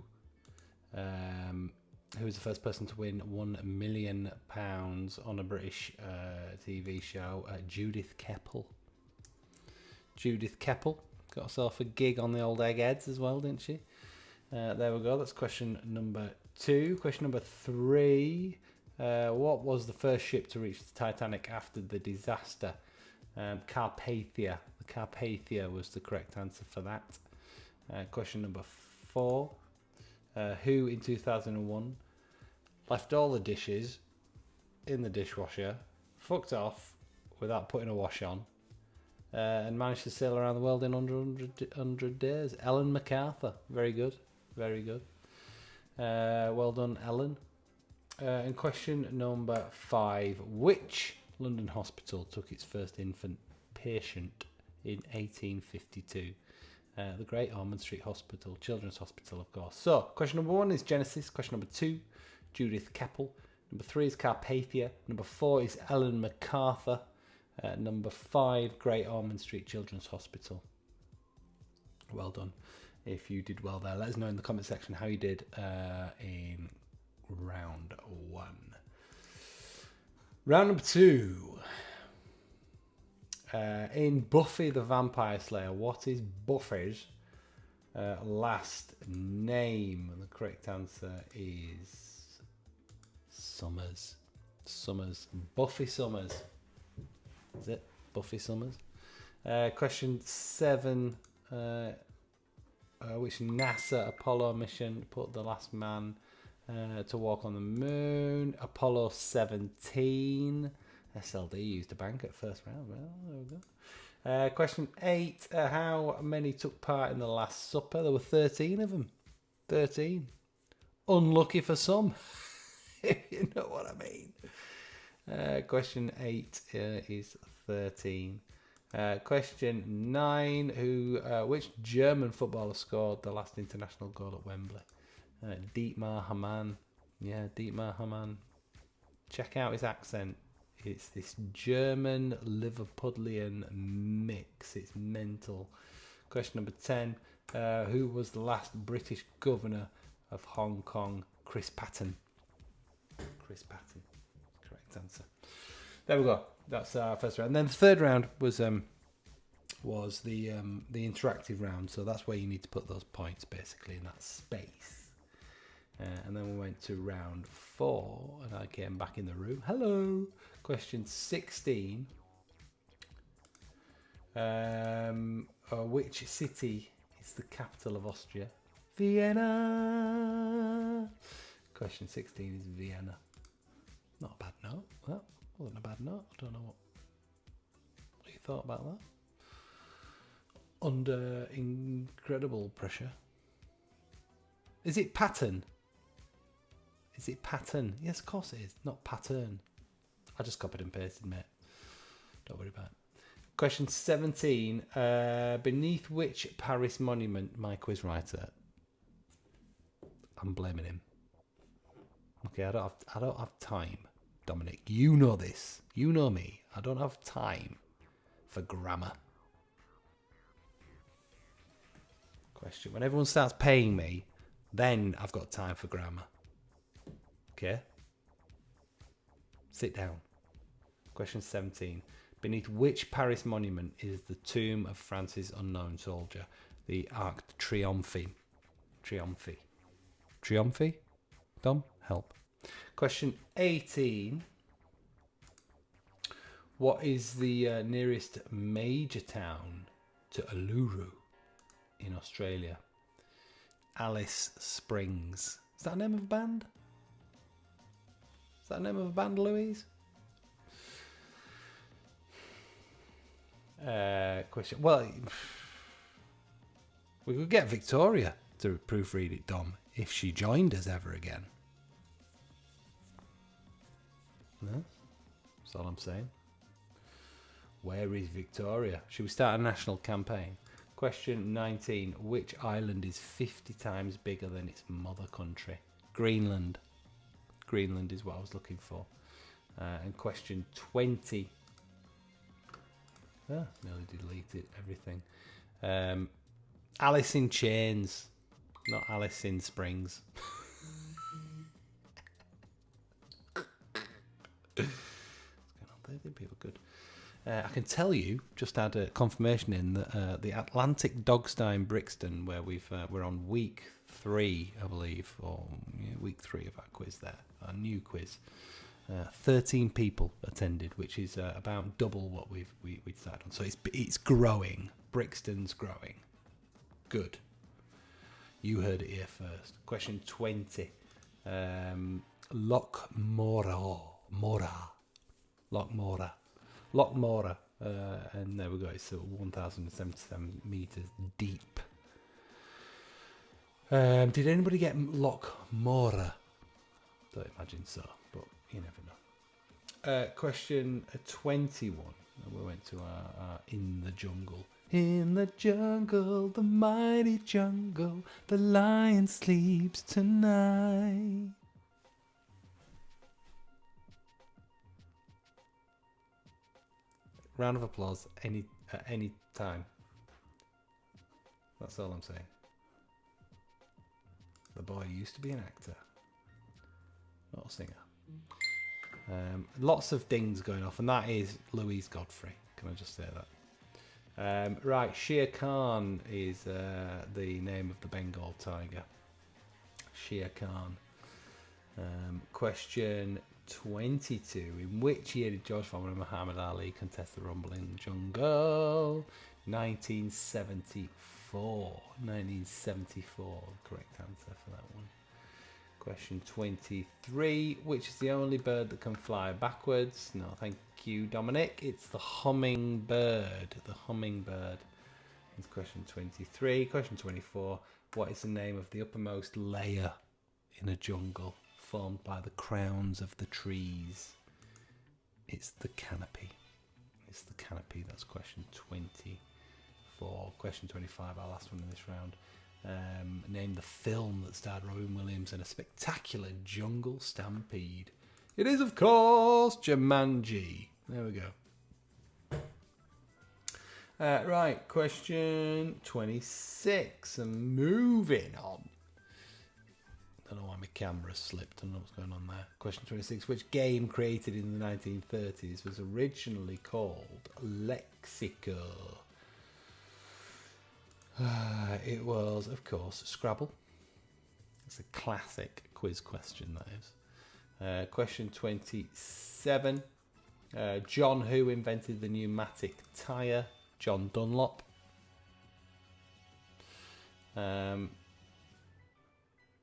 Who was the first person to win £1 million on a British TV show? Judith Keppel. Judith Keppel got herself a gig on the old Eggheads as well, didn't she? There we go. That's question number 2. Question number 3. What was the first ship to reach the Titanic after the disaster? Carpathia. The Carpathia was the correct answer for that. Question number 4. Who in 2001 left all the dishes in the dishwasher, fucked off without putting a wash on, and managed to sail around the world in under 100 days? Ellen MacArthur. Very good. Very good. Well done, Ellen. And question number 5. Which London hospital took its first infant patient in 1852? The Great Ormond Street Hospital, Children's Hospital, of course. So, question number 1 is Genesis. Question number 2, Judith Keppel. Number 3 is Carpathia. Number 4 is Ellen MacArthur. Number 5, Great Ormond Street Children's Hospital. Well done. If you did well there, let us know in the comment section how you did in round 1. Round number 2. In Buffy the Vampire Slayer, what is Buffy's last name? And the correct answer is Summers. Summers. Buffy Summers. Is it? Buffy Summers. Question 7. Which NASA Apollo mission put the last man to walk on the moon? Apollo 17. SLD used a bank at first round. Well, there we go. Question 8. How many took part in the Last Supper? There were 13 of them. 13. Unlucky for some, if you know what I mean. Question 8 is 13. Question 9. Which German footballer scored the last international goal at Wembley? Dietmar Hamann. Yeah, Dietmar Hamann. Check out his accent. It's this German Liverpudlian mix. It's mental. Question number 10. Who was the last British governor of Hong Kong? Chris Patten. Chris Patten. Correct answer. There we go. That's our first round. And then the third round was the interactive round. So that's where you need to put those points basically in that space. And then we went to round 4, and I came back in the room. Hello. Question 16. Which city is the capital of Austria? Vienna. Question 16 is Vienna. Not a bad note. Well, wasn't a bad note. I don't know what you thought about that. Under incredible pressure. Is it pattern? Is it pattern? Yes, of course it is. Not pattern. I just copied and pasted, mate. Don't worry about it. Question 17. Beneath which Paris monument, my quiz writer? I'm blaming him. Okay, I don't have time, Dominic. You know this. You know me. I don't have time for grammar. Question. When everyone starts paying me, then I've got time for grammar. Okay? Sit down. Question 17. Beneath which Paris monument is the tomb of France's unknown soldier? The Arc de Triomphe. Triomphe? Dom, help. Question 18. What is the nearest major town to Uluru in Australia? Alice Springs. Is that the name of a band? Is that the name of a band, Louise? Question. Well, we could get Victoria to proofread it, Dom, if she joined us ever again. No? That's all I'm saying. Where is Victoria? Should we start a national campaign? Question 19. Which island is 50 times bigger than its mother country? Greenland. Greenland is what I was looking for. And question 20. Nearly deleted everything. Alice in Chains, not Alice in Springs. People good. I can tell you, just had a confirmation in that the Atlantic Dogstyle in Brixton, where we're on week 3, I believe, or week 3 of our quiz there, our new quiz. 13 people attended, which is about double what we decided on. So it's growing. Brixton's growing. Good. You heard it here first. Question 20. Loch Mora. And there we go. It's 1,077 metres deep. Did anybody get Loch Mora? Don't imagine so, but you never know. Question 21. We went to our In the Jungle. In the jungle, the mighty jungle, the lion sleeps tonight. Round of applause at any time. That's all I'm saying. The boy used to be an actor, not a singer. Lots of things going off, and that is Louise Godfrey. Can I just say that? Right, Shere Khan is the name of the Bengal tiger. Shere Khan. Question 22. In which year did George Foreman and Muhammad Ali contest the Rumble in the Jungle? 1974. 1974. Correct answer for that one. Question 23. Which is the only bird that can fly backwards? No, thank you, Dominic. It's the hummingbird. The hummingbird. It's question 23. Question 24. What is the name of the uppermost layer in a jungle formed by the crowns of the trees? It's the canopy. It's the canopy. That's question 24. Question 25, our last one in this round. Name the film that starred Robin Williams in a spectacular jungle stampede. It is, of course, Jumanji. There we go. Right, question 26. And moving on. Don't know why my camera slipped. I don't know what's going on there. Question 26. Which game created in the 1930s was originally called Lexico? It was, of course, Scrabble. It's a classic quiz question, that is. Question 27. John who invented the pneumatic tyre? John Dunlop.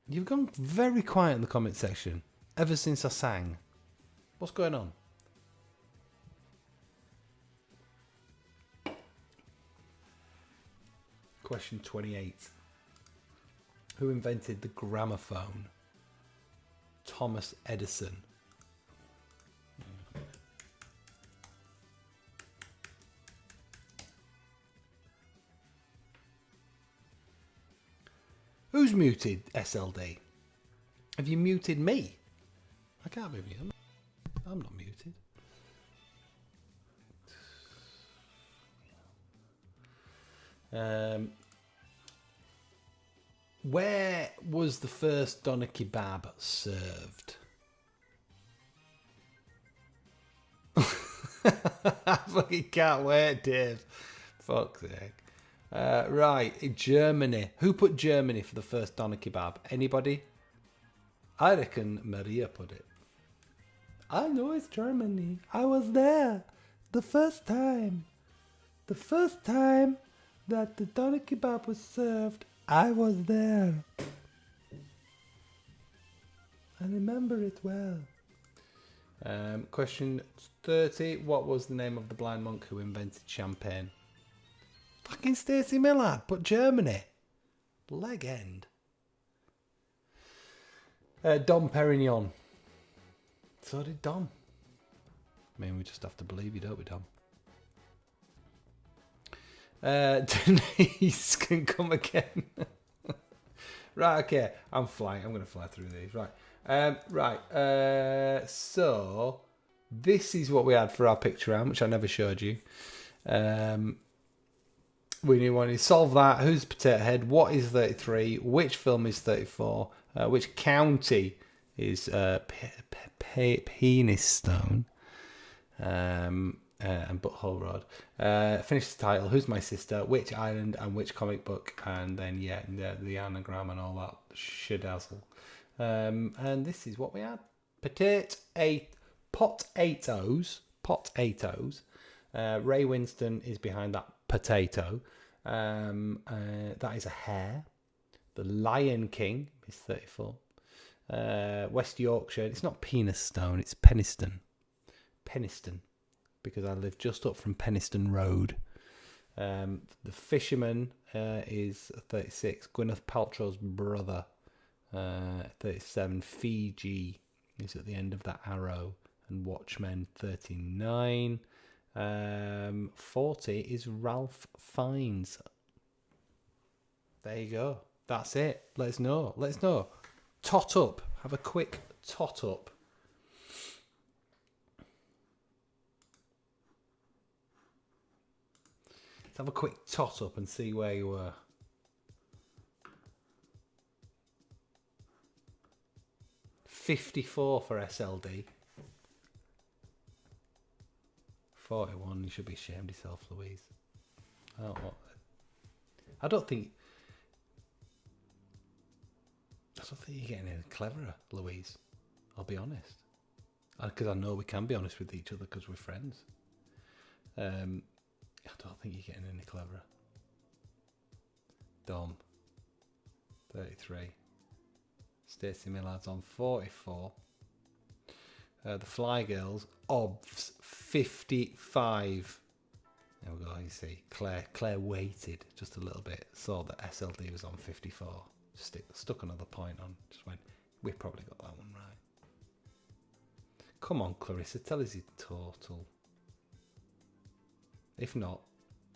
You've gone very quiet in the comment section ever since I sang. What's going on? Question 28. Who invented the gramophone? Thomas Edison. Who's muted, SLD? Have you muted me? I can't be muted. I'm not muted. Where was the first doner kebab served? I fucking can't wait, Dave. Fuck's sake. Right, Germany. Who put Germany for the first doner kebab? Anybody? I reckon Maria put it. I know it's Germany. I was there. The first time. The first time that the doner kebab was served, I was there. I remember it well. Question 30. What was the name of the blind monk who invented champagne? Fucking Stacey Millard, but Germany. Leg end. Dom Perignon. So did Dom. I mean, we just have to believe you, don't we, Dom? Denise can come again. Right, okay. I'm flying. I'm going to fly through these. Right. So, this is what we had for our picture round, which I never showed you. We want to solve that. Who's Potato Head? What is 33? Which film is 34? Which county is Penis Stone? And Butthole Road. Finish the title. Who's my sister? Which island and which comic book? And then the anagram and all that shidazzle. And this is what we had. Potatoes. Ray Winston is behind that potato. That is a hare. The Lion King is 34. West Yorkshire. It's not Penis Stone. It's Penistone. Because I live just up from Penistone Road. The Fisherman is 36. Gwyneth Paltrow's brother, 37. Fiji is at the end of that arrow. And Watchmen, 39. 40 is Ralph Fiennes. There you go. That's it. Let us know. Tot up. Have a quick tot up. Let's have a quick tot up and see where you were. $54 for SLD. 41. You should be ashamed of yourself, Louise. I don't think you're getting any cleverer, Louise. I'll be honest. Because I know we can be honest with each other because we're friends. I don't think you're getting any cleverer. Dom, 33. Stacey Millard's on 44. The Fly Girls, OBS, 55. There we go, you see. Claire waited just a little bit, saw that SLD was on 54. Stuck another point on, just went, we probably got that one right. Come on, Clarissa, tell us your total. If not,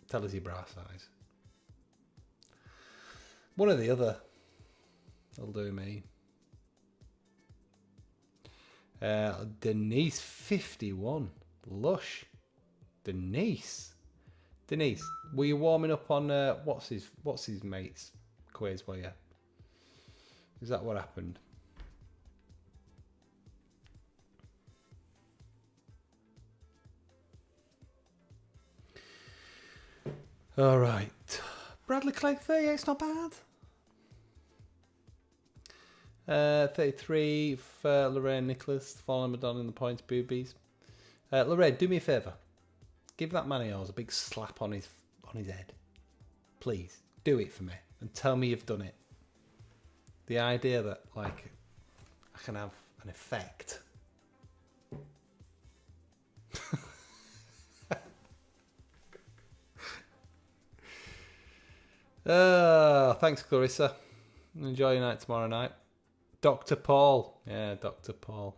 tell us your bra size. One or the other. That'll do me. Denise 51. Lush. Denise, were you warming up on what's his mate's quiz? Were you? Is that what happened? All right, Bradley Clegg 38. It's not bad. 33 for Lorraine Nicholas, following Madonna in the points, boobies. Lorraine, do me a favour. Give that man of yours a big slap on his head. Please, do it for me and tell me you've done it. The idea that, like, I can have an effect. Thanks, Clarissa. Enjoy your night tomorrow night. Dr. Paul. Yeah, Dr. Paul.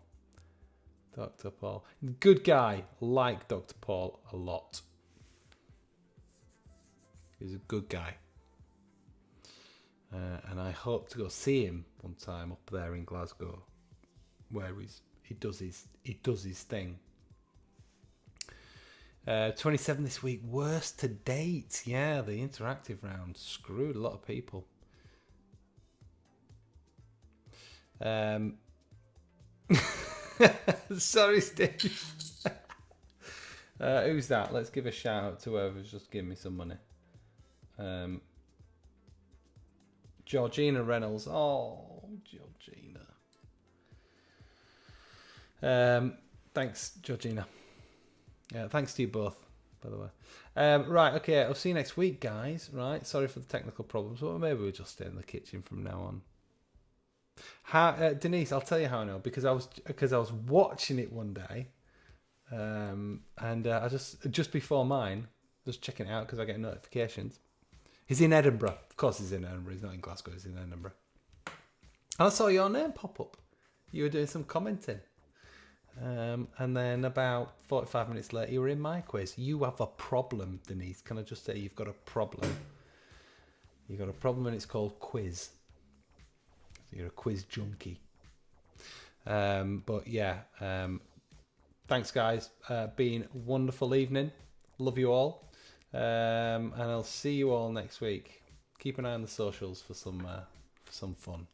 Dr. Paul. Good guy. Like Dr. Paul a lot. He's a good guy. And I hope to go see him one time up there in Glasgow, where he does his thing. 27 this week. Worst to date. Yeah, the interactive round screwed a lot of people. Sorry, Steve. Who's that? Let's give a shout out to whoever's just given me some money. Georgina Reynolds. Oh, Georgina. Thanks, Georgina. Yeah, thanks to you both, by the way. Right, okay, I'll see you next week, guys. Right, sorry for the technical problems, but maybe we'll just stay in the kitchen from now on. Denise, I'll tell you how I know, because I was watching it one day, and I just before mine, just checking it out because I get notifications. He's in Edinburgh. Of course he's in Edinburgh. He's not in Glasgow. He's in Edinburgh. And I saw your name pop up. You were doing some commenting. And then about 45 minutes later, you were in my quiz. You have a problem, Denise. Can I just say you've got a problem? You've got a problem and it's called quiz. You're a quiz junkie. But yeah, thanks guys. Been a wonderful evening. Love you all. And I'll see you all next week. Keep an eye on the socials for some fun.